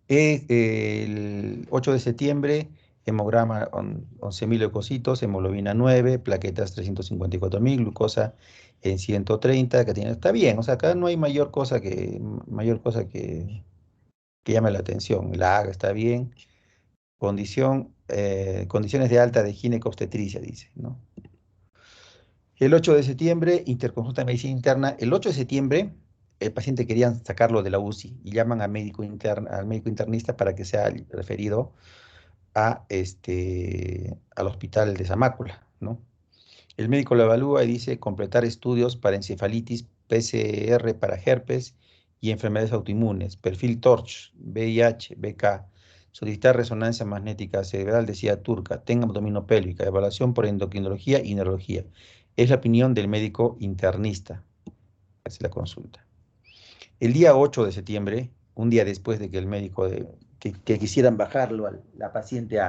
El 8 de septiembre, hemograma 11.000 leucocitos, hemoglobina 9, plaquetas 354.000, glucosa en 130, que está bien, o sea, acá no hay mayor cosa que llame la atención. La AGA está bien, condiciones de alta de ginecobstetricia, dice, ¿no? El 8 de septiembre, interconsulta de medicina interna. El 8 de septiembre, el paciente querían sacarlo de la UCI y llaman al médico internista para que sea referido al hospital de Zamácula, ¿no? El médico lo evalúa y dice completar estudios para encefalitis, PCR para herpes y enfermedades autoinmunes, perfil TORCH, VIH, BK, solicitar resonancia magnética cerebral, decía turca, tenga abdominopélvica, evaluación por endocrinología y neurología. Es la opinión del médico internista. Es la consulta. El día 8 de septiembre, un día después de que el médico, que quisieran bajarlo la paciente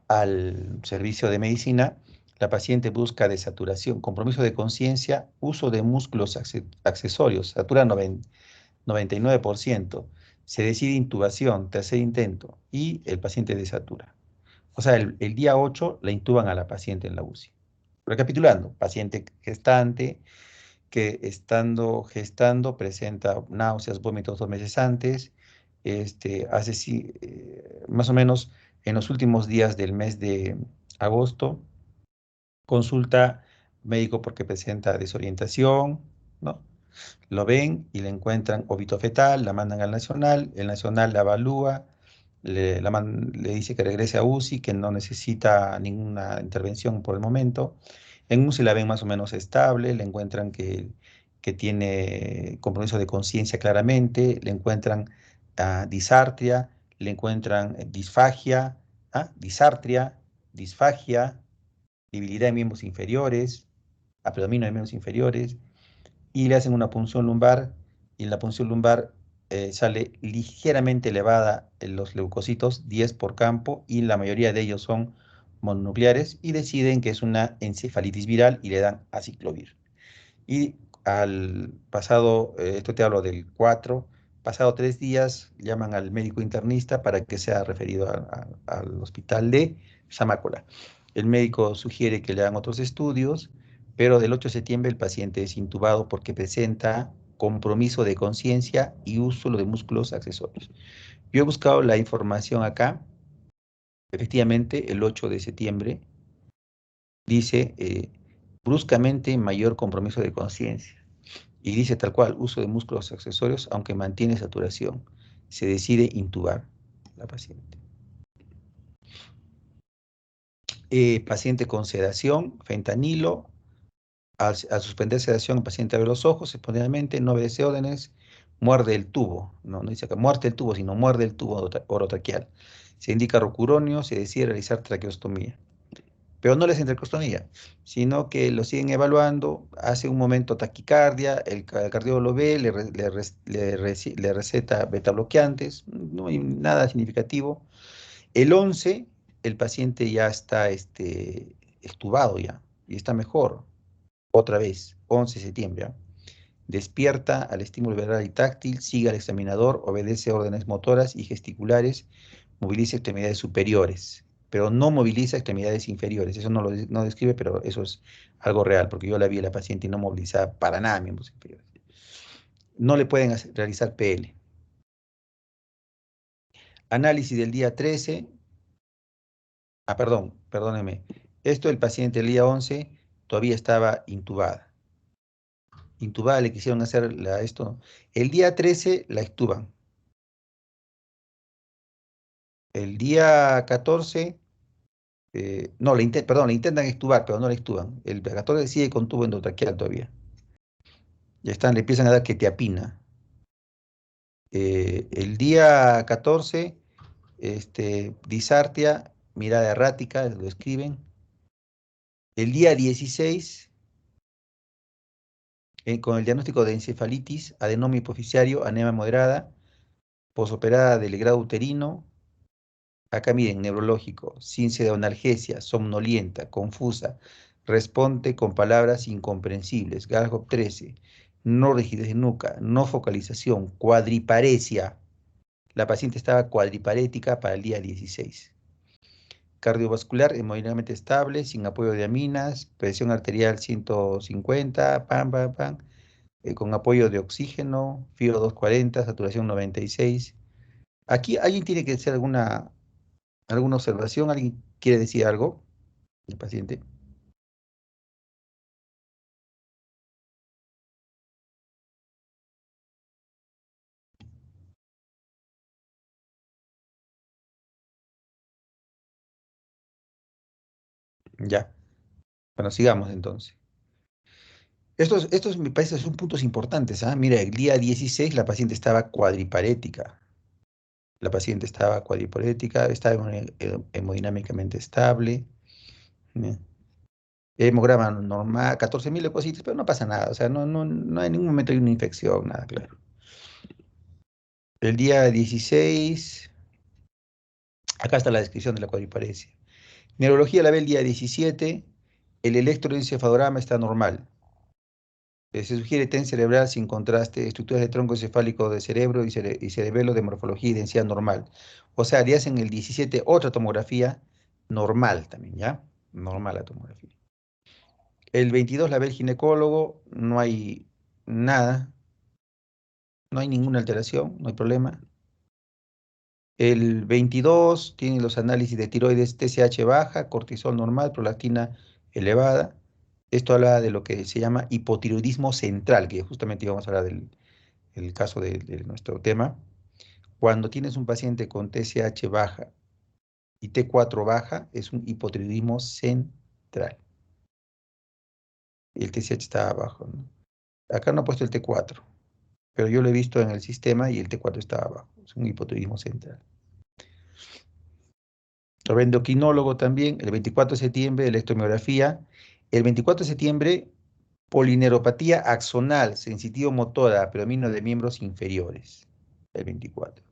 al servicio de medicina, la paciente busca desaturación, compromiso de conciencia, uso de músculos accesorios, satura 99%, se decide intubación, tercer intento, y el paciente desatura. O sea, el día 8 la intuban a la paciente en la UCI. Recapitulando, paciente gestante, que estando gestando presenta náuseas, vómitos 2 meses antes, más o menos en los últimos días del mes de agosto, consulta médico porque presenta desorientación, ¿no? Lo ven y le encuentran óbito fetal, la mandan al nacional, el nacional la evalúa, le dice que regrese a UCI, que no necesita ninguna intervención por el momento. En UCI la ven más o menos estable, le encuentran que tiene compromiso de conciencia claramente, le encuentran disartria, le encuentran disfagia, disartria, disfagia, debilidad en miembros inferiores, predominio de miembros inferiores, y le hacen una punción lumbar, y en la punción lumbar sale ligeramente elevada en los leucocitos, 10 por campo, y la mayoría de ellos son mononucleares, y deciden que es una encefalitis viral y le dan aciclovir. Y esto te hablo del 4, pasado 3 días, llaman al médico internista para que sea referido al hospital de Zamácula. El médico sugiere que le hagan otros estudios, pero del 8 de septiembre el paciente es intubado porque presenta compromiso de conciencia y uso de músculos accesorios. Yo he buscado la información acá. Efectivamente, el 8 de septiembre dice bruscamente mayor compromiso de conciencia. Y dice tal cual, uso de músculos accesorios, aunque mantiene saturación. Se decide intubar la paciente. Paciente con sedación, fentanilo. Al suspender sedación, el paciente abre los ojos espontáneamente, no obedece órdenes, muerde el tubo, no dice acá muerte el tubo, sino muerde el tubo orotraqueal. Se indica rocuronio, se decide realizar traqueostomía. Pero no les hacen traqueostomía, sino que lo siguen evaluando, hace un momento taquicardia, el cardiólogo lo ve, le receta beta bloqueantes, no hay nada significativo. El 11, el paciente ya está extubado ya, y está mejor, otra vez, 11 de septiembre. ¿Ah? Despierta al estímulo verbal y táctil, sigue al examinador, obedece órdenes motoras y gesticulares, moviliza extremidades superiores, pero no moviliza extremidades inferiores. Eso no describe, pero eso es algo real, porque yo la vi a la paciente y no movilizaba para nada miembros inferiores. No le pueden realizar PL. Análisis del día 13. Perdóneme. Esto el paciente el día 11 todavía estaba intubada. Intubada, le quisieron hacer esto. El día 13 la extuban. El día 14, no, perdón, le intentan extubar, pero no la extuban. El 14 sigue con tubo endotraqueal todavía. Ya están, le empiezan a dar quetiapina. El día 14, disartia, mirada errática, lo escriben. El día 16, con el diagnóstico de encefalitis, adenoma hipoficiario, anemia moderada, posoperada del grado uterino. Acá miren, neurológico, sin pseudoanalgesia, somnolienta, confusa, responde con palabras incomprensibles. Gallagher 13, no rigidez de nuca, no focalización, cuadriparesia. La paciente estaba cuadriparética para el día 16. Cardiovascular hemodinámicamente estable, sin apoyo de aminas, presión arterial 150, con apoyo de oxígeno, FIO 240, saturación 96. Aquí alguien tiene que hacer alguna observación. ¿Alguien quiere decir algo? El paciente. Ya. Bueno, sigamos entonces. Estos me parece son puntos importantes. ¿Ah? Mira, el día 16 la paciente estaba cuadriparética. La paciente estaba cuadriparética, estaba hemodinámicamente estable. ¿eh? Hemograma normal, 14.000 leucocitos, pero no pasa nada. O sea, no hay en ningún momento hay una infección, nada, claro. El día 16, acá está la descripción de la cuadriparesia. Neurología la ve el día 17, el electroencefalograma está normal. Se sugiere TEN cerebral sin contraste, estructuras de tronco encefálico de cerebro y cerebelo de morfología y densidad normal. O sea, le hacen el 17 otra tomografía normal también, ¿ya? Normal la tomografía. El 22 la ve el ginecólogo, no hay nada, no hay ninguna alteración, no hay problema. El 22 tiene los análisis de tiroides TSH baja, cortisol normal, prolactina elevada. Esto habla de lo que se llama hipotiroidismo central, que justamente íbamos a hablar del el caso de nuestro tema. Cuando tienes un paciente con TSH baja y T4 baja, es un hipotiroidismo central. El TSH está abajo, ¿no? Acá no he puesto el T4, pero yo lo he visto en el sistema y el T4 está abajo. Es un hipotiroidismo central. Lo endocrinólogo también, el 24 de septiembre, electromiografía. El 24 de septiembre, polineuropatía axonal, sensitivo motora, predominio de miembros inferiores. El 24.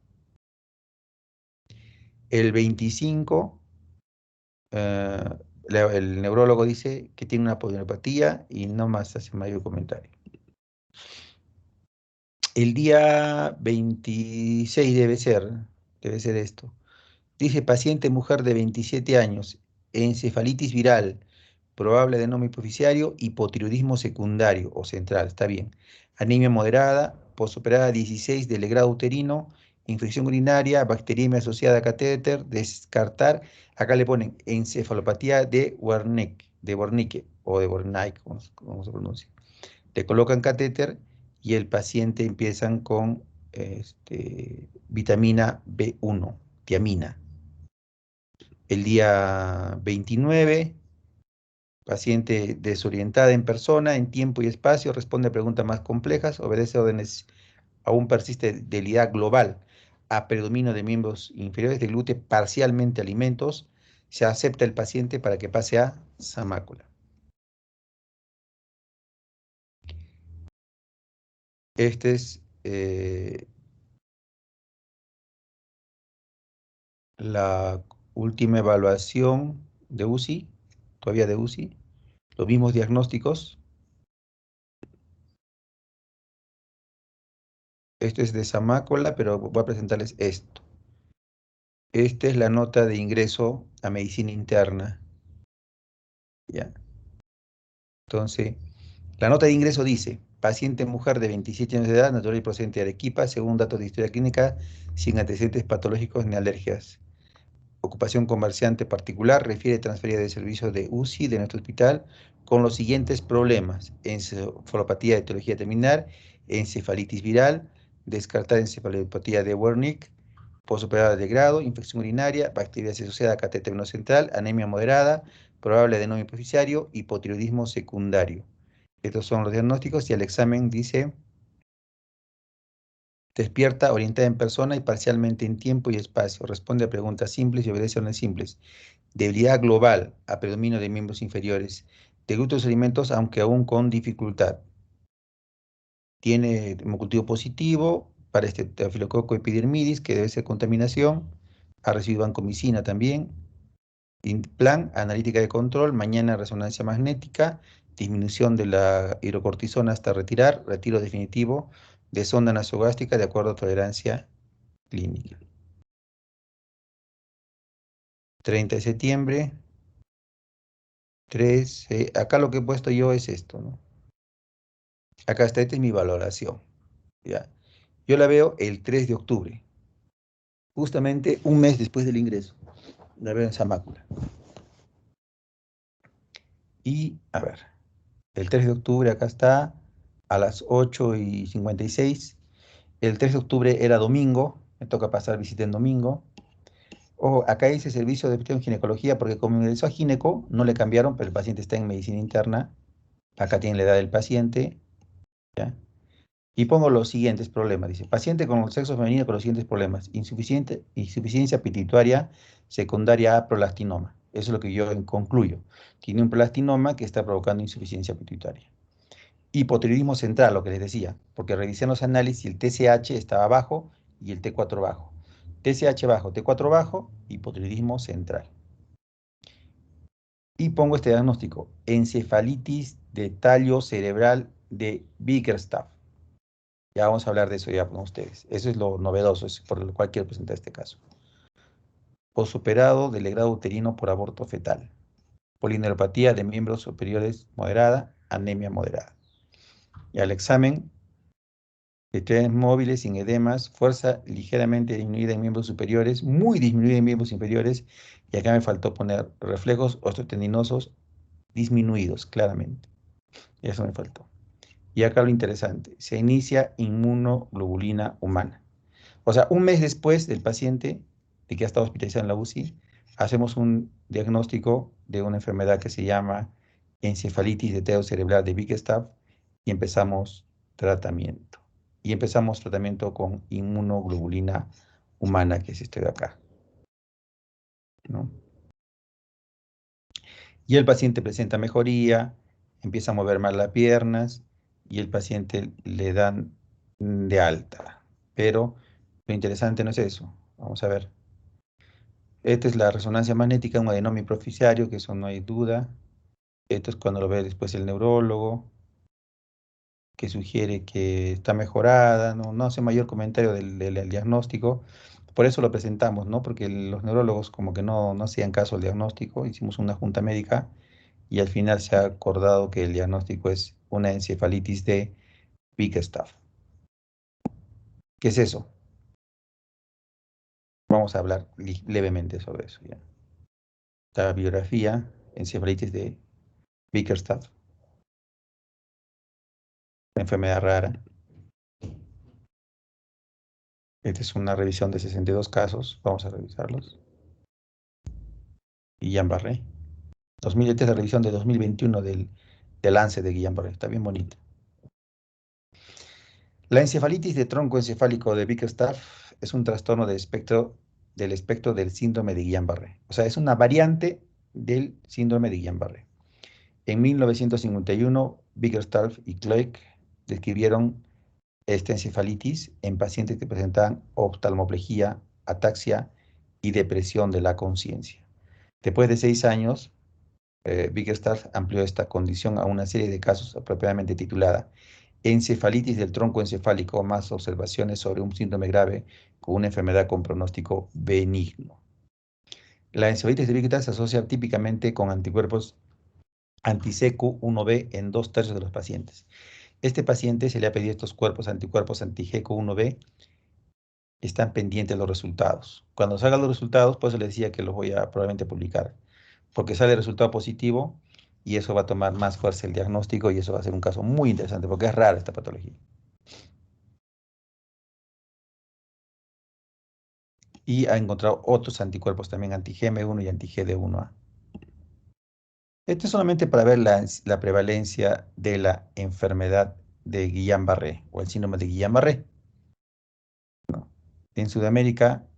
El 25, el neurólogo dice que tiene una polineuropatía y no más hace mayor comentario. El día 26 debe ser esto. Dice paciente mujer de 27 años, encefalitis viral, probable adenoma hipoficiario, hipotiroidismo secundario o central, está bien. Anemia moderada, posoperada 16 del grado uterino, infección urinaria, bacteriemia asociada a catéter, descartar. Acá le ponen encefalopatía de Wernicke o de Wernicke, como se pronuncia. Le colocan catéter y el paciente empiezan con vitamina B1, tiamina. El día 29, paciente desorientada en persona, en tiempo y espacio, responde a preguntas más complejas, obedece órdenes aún persiste debilidad global a predominio de miembros inferiores, deglute parcialmente alimentos, se acepta el paciente para que pase a Samácula. Esta es la última evaluación de UCI, todavía de UCI, los mismos diagnósticos. Esto es de Samácula, pero voy a presentarles esto. Esta es la nota de ingreso a medicina interna. ¿Ya? Entonces, la nota de ingreso dice, paciente mujer de 27 años de edad, natural y procedente de Arequipa, según datos de historia clínica, sin antecedentes patológicos ni alergias. Ocupación comerciante particular, refiere transferida de servicio de UCI de nuestro hospital con los siguientes problemas: encefalopatía de etiología terminal, encefalitis viral, descartada encefalopatía de Wernicke, posoperada de grado, infección urinaria, bacterias asociada a catéter central, anemia moderada, probable adenoma hipoficiario, hipotiroidismo secundario. Estos son los diagnósticos y el examen dice: despierta, orientada en persona y parcialmente en tiempo y espacio. Responde a preguntas simples y obedece a órdenes simples. Debilidad global a predominio de miembros inferiores. Degluta los alimentos aunque aún con dificultad. Tiene hemocultivo positivo para este Staphylococcus epidermidis, que debe ser contaminación. Ha recibido vancomicina también. Plan, analítica de control, mañana resonancia magnética, disminución de la hidrocortisona hasta retirar, retiro definitivo de sonda nasogástrica de acuerdo a tolerancia clínica. 30 de septiembre, 3, acá lo que he puesto yo es esto, ¿no? Acá está, esta es mi valoración, ¿ya? Yo la veo el 3 de octubre, justamente un mes después del ingreso. La veo en Samácula. Y, a ver, el 3 de octubre acá está, a las 8:56. El 3 de octubre era domingo, me toca pasar visita en domingo. Ojo, acá dice servicio de en ginecología, porque como ingresó a gineco, no le cambiaron, pero el paciente está en medicina interna. Acá tiene la edad del paciente, ¿ya? Y pongo los siguientes problemas. Dice, paciente con el sexo femenino con los siguientes problemas: insuficiencia pituitaria secundaria a prolastinoma. Eso es lo que yo concluyo. Tiene un prolastinoma que está provocando insuficiencia pituitaria. Hipotiroidismo central, lo que les decía, porque revisé los análisis y el TSH estaba bajo y el T4 bajo. TSH bajo, T4 bajo, hipotiroidismo central. Y pongo este diagnóstico: encefalitis de tallo cerebral de Bickerstaff. Ya vamos a hablar de eso ya con ustedes. Eso es lo novedoso, es por lo cual quiero presentar este caso. Posoperado de legrado uterino por aborto fetal. Polineuropatía de miembros superiores moderada, anemia moderada. Y al examen, de trenes móviles sin edemas, fuerza ligeramente disminuida en miembros superiores, muy disminuida en miembros inferiores, y acá me faltó poner reflejos osteotendinosos disminuidos, claramente. Eso me faltó. Y acá lo interesante, se inicia inmunoglobulina humana. O sea, un mes después del paciente de que ha estado hospitalizado en la UCI, hacemos un diagnóstico de una enfermedad que se llama encefalitis de tallo cerebral de Bickerstaff y empezamos tratamiento. Y empezamos tratamiento con inmunoglobulina humana, que es este de acá, ¿no? Y el paciente presenta mejoría, empieza a mover más las piernas y el paciente le dan de alta. Pero lo interesante no es eso. Vamos a ver. Esta es la resonancia magnética, un adenoma hipoficiario, que eso no hay duda. Esto es cuando lo ve después el neurólogo, que sugiere que está mejorada. No hace mayor comentario del diagnóstico. Por eso lo presentamos, ¿no? Porque los neurólogos como que no hacían caso al diagnóstico. Hicimos una junta médica y al final se ha acordado que el diagnóstico es una encefalitis de Bickerstaff. ¿Qué es eso? Vamos a hablar levemente sobre eso, ¿ya? La biografía, encefalitis de Bickerstaff, la enfermedad rara. Esta es una revisión de 62 casos. Vamos a revisarlos. Guillain-Barré. Esta es la revisión de 2021 del Lancet de Guillain-Barré. Está bien bonita. La encefalitis de tronco encefálico de Bickerstaff es un trastorno del espectro del síndrome de Guillain-Barré. O sea, es una variante del síndrome de Guillain-Barré. En 1951, Bickerstaff y Cloik describieron esta encefalitis en pacientes que presentaban oftalmoplegia, ataxia y depresión de la conciencia. Después de 6 años, Bickerstaff amplió esta condición a una serie de casos apropiadamente titulada Encefalitis del tronco encefálico, más observaciones sobre un síndrome grave con una enfermedad con pronóstico benigno. La encefalitis de Bickerstaff se asocia típicamente con anticuerpos anti-CQ1B en 2/3 de los pacientes. Este paciente se le ha pedido estos anticuerpos anti-GQ1B, están pendientes los resultados. Cuando salgan los resultados, pues les decía que los voy a probablemente publicar, porque sale el resultado positivo y eso va a tomar más fuerza el diagnóstico y eso va a ser un caso muy interesante, porque es rara esta patología. Y ha encontrado otros anticuerpos también, anti-GM1 y anti-GD1A. Esto es solamente para ver la prevalencia de la enfermedad de Guillain-Barré o el síndrome de Guillain-Barré. ¿No? En Sudamérica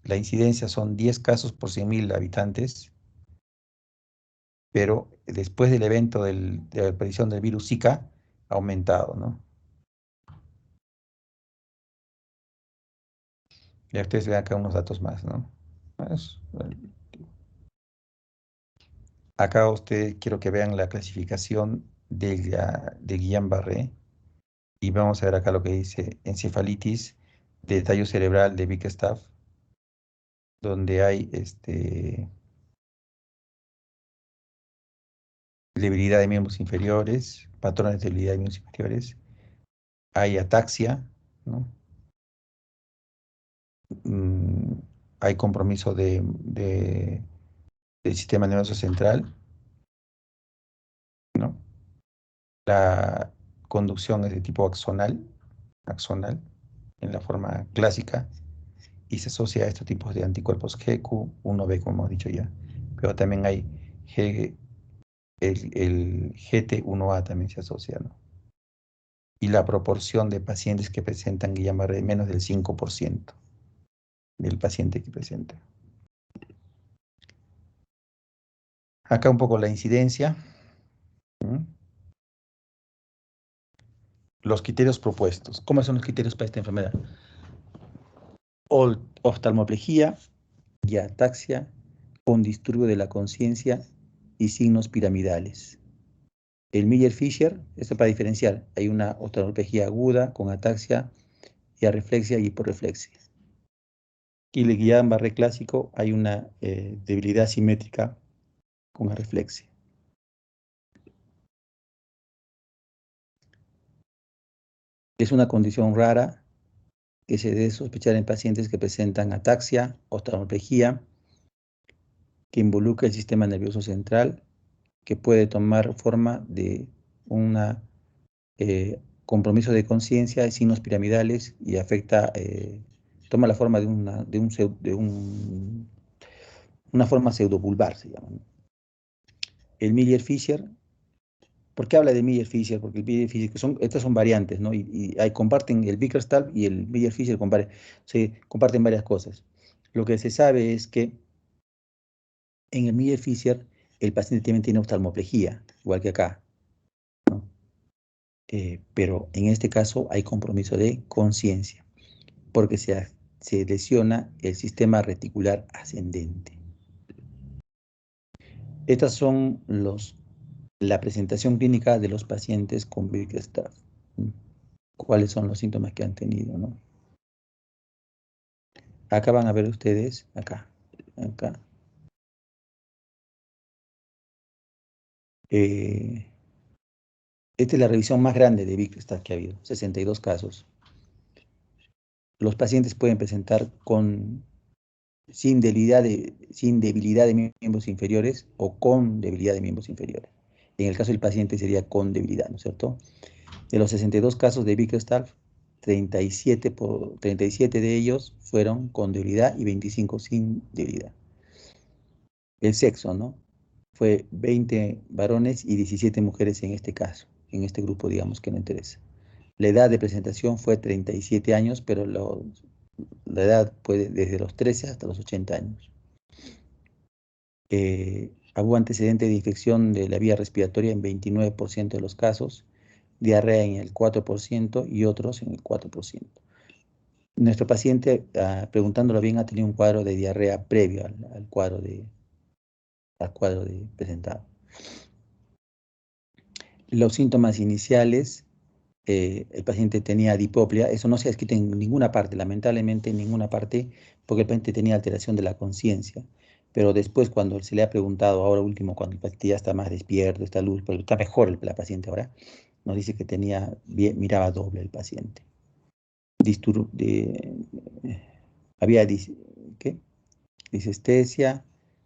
la incidencia son 10 casos por 100.000 habitantes, pero después del evento de la aparición del virus Zika ha aumentado, ¿no? Y ustedes ven acá unos datos más, ¿no? Acá quiero que vean la clasificación de Guillain-Barré y vamos a ver acá lo que dice encefalitis de tallo cerebral de Bickerstaff, donde hay debilidad de miembros inferiores, patrones de debilidad de miembros inferiores, hay ataxia, ¿no? Hay compromiso del sistema nervioso central, ¿no? La conducción es de tipo axonal, en la forma clásica, y se asocia a estos tipos de anticuerpos GQ1B, como hemos dicho ya. Pero también hay el GT1A también se asocia, ¿no? Y la proporción de pacientes que presentan Guillain-Barré menos del 5% del paciente que presenta. Acá un poco la incidencia. Los criterios propuestos. ¿Cómo son los criterios para esta enfermedad? Oftalmoplegia y ataxia con disturbio de la conciencia y signos piramidales. El Miller-Fisher, esto para diferenciar, hay una oftalmoplegia aguda con ataxia y arreflexia y hiporreflexia. Y el Guillain-Barré clásico, hay una debilidad simétrica con arreflexia. Es una condición rara que se debe sospechar en pacientes que presentan ataxia, oftalmoplegia, que involucra el sistema nervioso central, que puede tomar forma de un compromiso de conciencia, de signos piramidales y afecta, toma la forma de una forma pseudobulbar, se llama. El Miller-Fisher, ¿por qué habla de Miller-Fisher? Porque el Miller-Fisher, estas son variantes, ¿no? Y comparten el Bickerstaff y el Miller-Fisher, comparten varias cosas. Lo que se sabe es que en el Miller-Fisher el paciente también tiene oftalmoplegia, igual que acá, ¿no? Pero en este caso hay compromiso de conciencia, porque se lesiona el sistema reticular ascendente. Estas son la presentación clínica de los pacientes con Bickerstaff. ¿Cuáles son los síntomas que han tenido, ¿no? Acá van a ver ustedes, acá. Esta es la revisión más grande de Bickerstaff que ha habido, 62 casos. Los pacientes pueden presentar sin debilidad de miembros inferiores o con debilidad de miembros inferiores. En el caso del paciente sería con debilidad, ¿no es cierto? De los 62 casos de Bickerstaff, 37 de ellos fueron con debilidad y 25 sin debilidad. El sexo, ¿no? fue 20 varones y 17 mujeres en este caso, en este grupo, digamos, que no interesa. La edad de presentación fue 37 años, pero la edad puede desde los 13 hasta los 80 años. Hubo antecedente de infección de la vía respiratoria en 29% de los casos, diarrea en el 4% y otros en el 4%. Nuestro paciente, preguntándolo bien, ha tenido un cuadro de diarrea previo al cuadro de presentado. Los síntomas iniciales, el paciente tenía diplopia, eso no se ha escrito en ninguna parte, lamentablemente en ninguna parte, porque el paciente tenía alteración de la conciencia. Pero después, cuando se le ha preguntado, ahora último, cuando el paciente ya está más despierto, está luz, pero está mejor la paciente ahora, nos dice que miraba doble el paciente. Había ¿qué? Disestesia,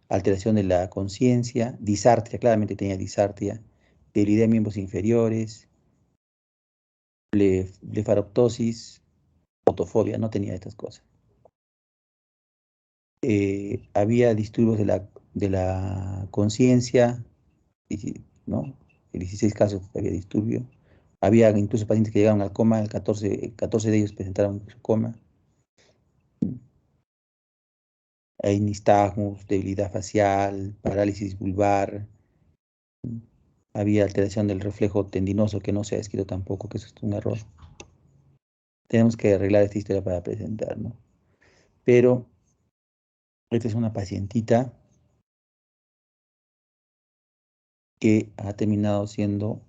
alteración de la conciencia, disartria, claramente tenía disartria, debilidad de miembros inferiores, blefaroptosis, fotofobia, no tenía estas cosas. Había disturbios de la conciencia, ¿no? En 16 casos había disturbio. Había incluso pacientes que llegaron al coma, 14 de ellos presentaron coma. Hay nistagmus, debilidad facial, parálisis vulvar. Había alteración del reflejo tendinoso que no se ha escrito tampoco, que eso es un error. Tenemos que arreglar esta historia para presentar, ¿no? Pero esta es una pacientita que ha terminado siendo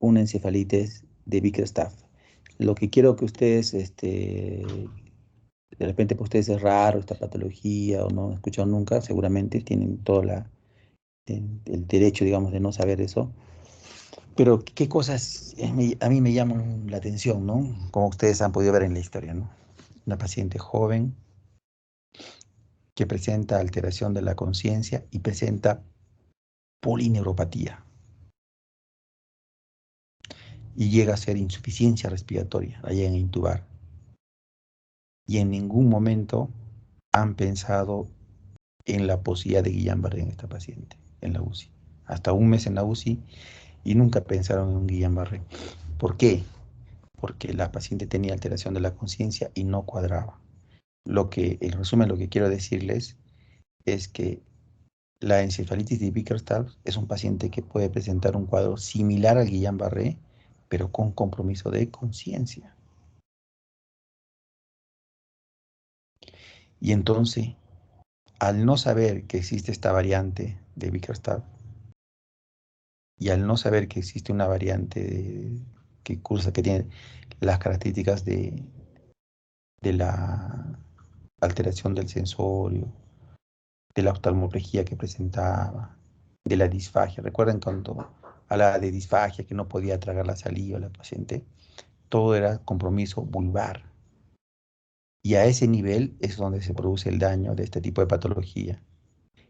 una encefalitis de Bickerstaff. Lo que quiero que ustedes, de repente para ustedes es raro esta patología o no han escuchado nunca, seguramente tienen todo el derecho, digamos, de no saber eso. Pero qué cosas a mí me llaman la atención, ¿no? Como ustedes han podido ver en la historia, ¿no? Una paciente joven que presenta alteración de la conciencia y presenta polineuropatía. Y llega a ser insuficiencia respiratoria, la llegan a intubar. Y en ningún momento han pensado en la posibilidad de Guillain-Barré en esta paciente, en la UCI. Hasta un mes en la UCI y nunca pensaron en un Guillain-Barré. ¿Por qué? Porque la paciente tenía alteración de la conciencia y no cuadraba. En resumen, lo que quiero decirles es que la encefalitis de Bickerstaff es un paciente que puede presentar un cuadro similar al Guillain-Barré, pero con compromiso de conciencia. Y entonces, al no saber que existe esta variante de Bickerstaff y al no saber que existe una variante que tiene las características de la alteración del sensorio, de la oftalmoplegia que presentaba, de la disfagia. ¿Recuerdan cuando hablaba de disfagia, que no podía tragar la saliva la paciente? Todo era compromiso vulvar. Y a ese nivel es donde se produce el daño de este tipo de patología.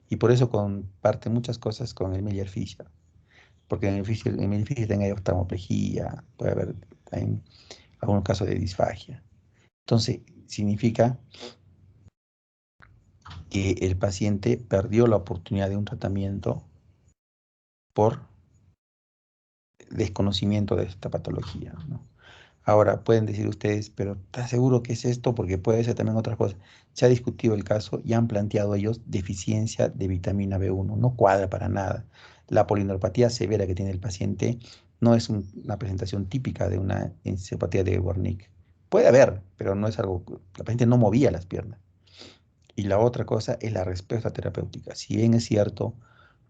Y por eso comparte muchas cosas con el Miller-Fisher. Porque en el Miller-Fisher también hay oftalmoplegia, puede haber también algún caso de disfagia. Entonces, significa que el paciente perdió la oportunidad de un tratamiento por desconocimiento de esta patología, ¿no? Ahora, pueden decir ustedes, pero ¿estás seguro que es esto? Porque puede ser también otras cosas. Se ha discutido el caso y han planteado ellos deficiencia de vitamina B1. No cuadra para nada. La polineuropatía severa que tiene el paciente no es una presentación típica de una encefalopatía de Wernicke. Puede haber, pero no es algo. La paciente no movía las piernas. Y la otra cosa es la respuesta terapéutica. Si bien es cierto,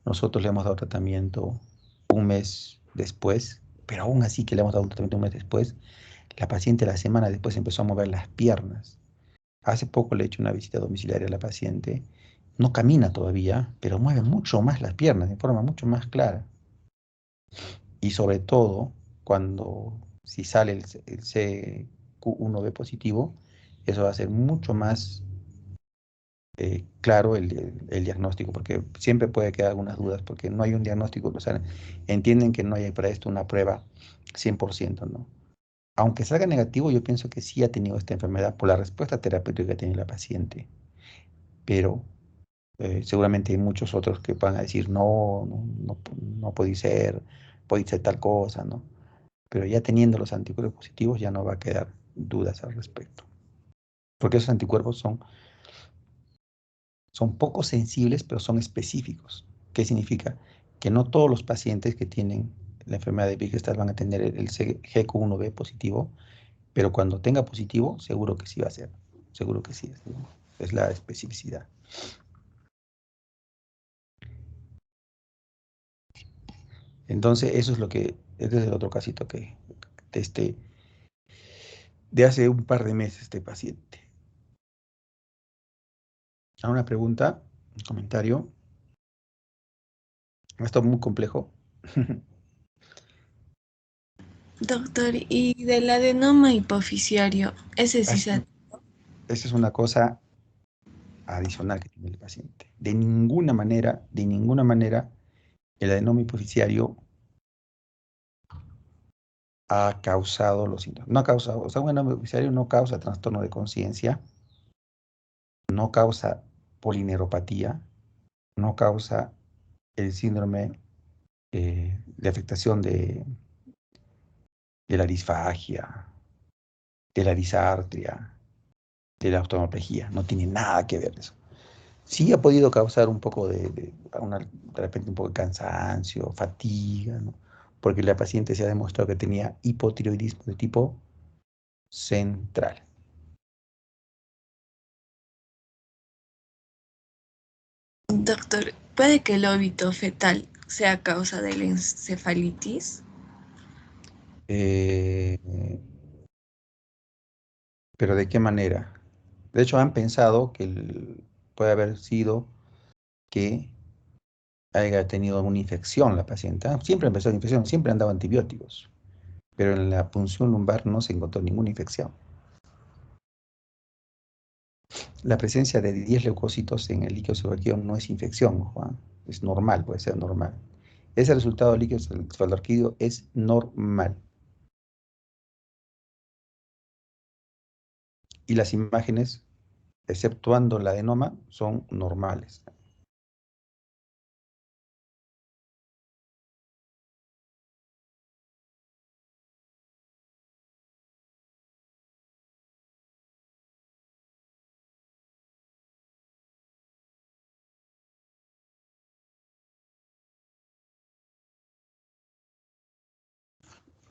nosotros le hemos dado tratamiento un mes después, pero aún así que le hemos dado un tratamiento un mes después, la paciente la semana después empezó a mover las piernas. Hace poco le he hecho una visita domiciliaria a la paciente. No camina todavía, pero mueve mucho más las piernas, de forma mucho más clara. Y sobre todo, si sale el CQ1B positivo, eso va a ser mucho más claro el diagnóstico, porque siempre puede quedar algunas dudas, porque no hay un diagnóstico, o sea, entienden que no hay para esto una prueba 100%, ¿no? Aunque salga negativo, yo pienso que sí ha tenido esta enfermedad por la respuesta terapéutica que tiene la paciente, pero Seguramente hay muchos otros que van a decir, no, no, no, no puede ser tal cosa, ¿no? Pero ya teniendo los anticuerpos positivos ya no va a quedar dudas al respecto. Porque esos anticuerpos son poco sensibles, pero son específicos. ¿Qué significa? Que no todos los pacientes que tienen la enfermedad de Bicester van a tener el GQ1B positivo, pero cuando tenga positivo, seguro que sí va a ser. Seguro que sí. Es la especificidad. Entonces, eso es lo que, este es el otro casito que testé de hace un par de meses este paciente. ¿A una pregunta? ¿Un comentario? Esto es muy complejo. Doctor, y del adenoma hipoficiario, ese sí Esa se... es una cosa adicional que tiene el paciente. De ninguna manera, el adenoma hipoficiario ha causado los síntomas. No ha causado, o sea, un adenoma hipoficiario no causa trastorno de conciencia, no causa polineuropatía, no causa el síndrome de afectación de la disfagia, de la disartria, de la oftalmoplegia. No tiene nada que ver eso. Sí ha podido causar un poco de repente un poco de cansancio, fatiga, ¿no? Porque la paciente se ha demostrado que tenía hipotiroidismo de tipo central. Doctor, ¿puede que el óbito fetal sea causa de la encefalitis? Eh, pero ¿de qué manera? De hecho, han pensado que puede haber sido que haya tenido alguna infección la paciente. Siempre empezó la infección, siempre han dado antibióticos, pero en la punción lumbar no se encontró ninguna infección. La presencia de 10 leucocitos en el líquido cefalorraquídeo no es infección, Juan. Es normal, puede ser normal. Ese resultado del líquido cefalorraquídeo es normal. Y las imágenes, exceptuando la adenoma, son normales.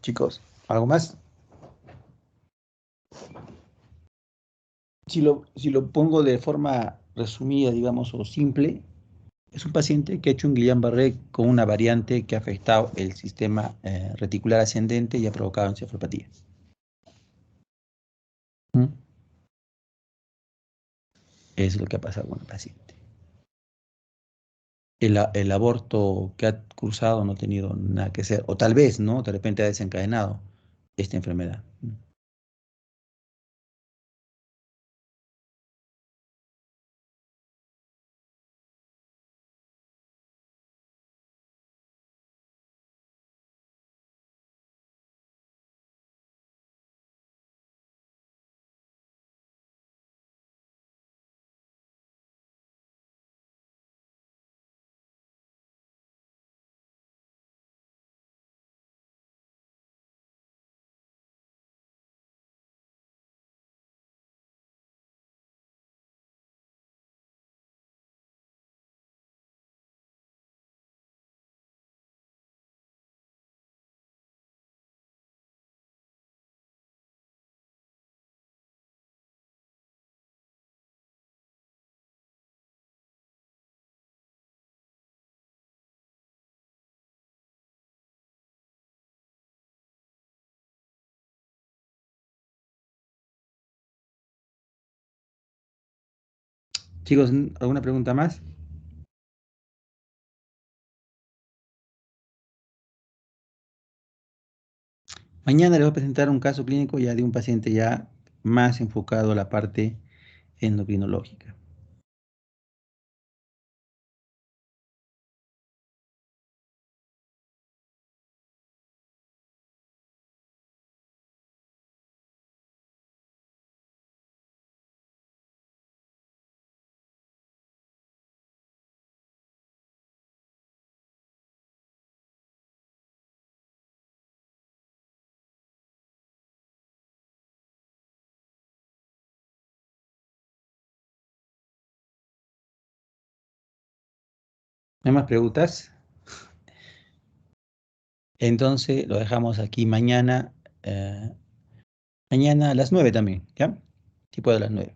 Chicos, ¿algo más? Si lo pongo de forma resumida, digamos, o simple, es un paciente que ha hecho un Guillain-Barré con una variante que ha afectado el sistema reticular ascendente y ha provocado encefalopatía. ¿Mm? Eso es lo que ha pasado con el paciente. El aborto que ha cursado no ha tenido nada que ver, o tal vez, ¿no? De repente ha desencadenado esta enfermedad. Chicos, ¿alguna pregunta más? Mañana les voy a presentar un caso clínico ya de un paciente ya más enfocado a la parte endocrinológica. ¿No hay más preguntas? Entonces lo dejamos aquí mañana, mañana a las 9 también, ¿ya? Tipo de las 9.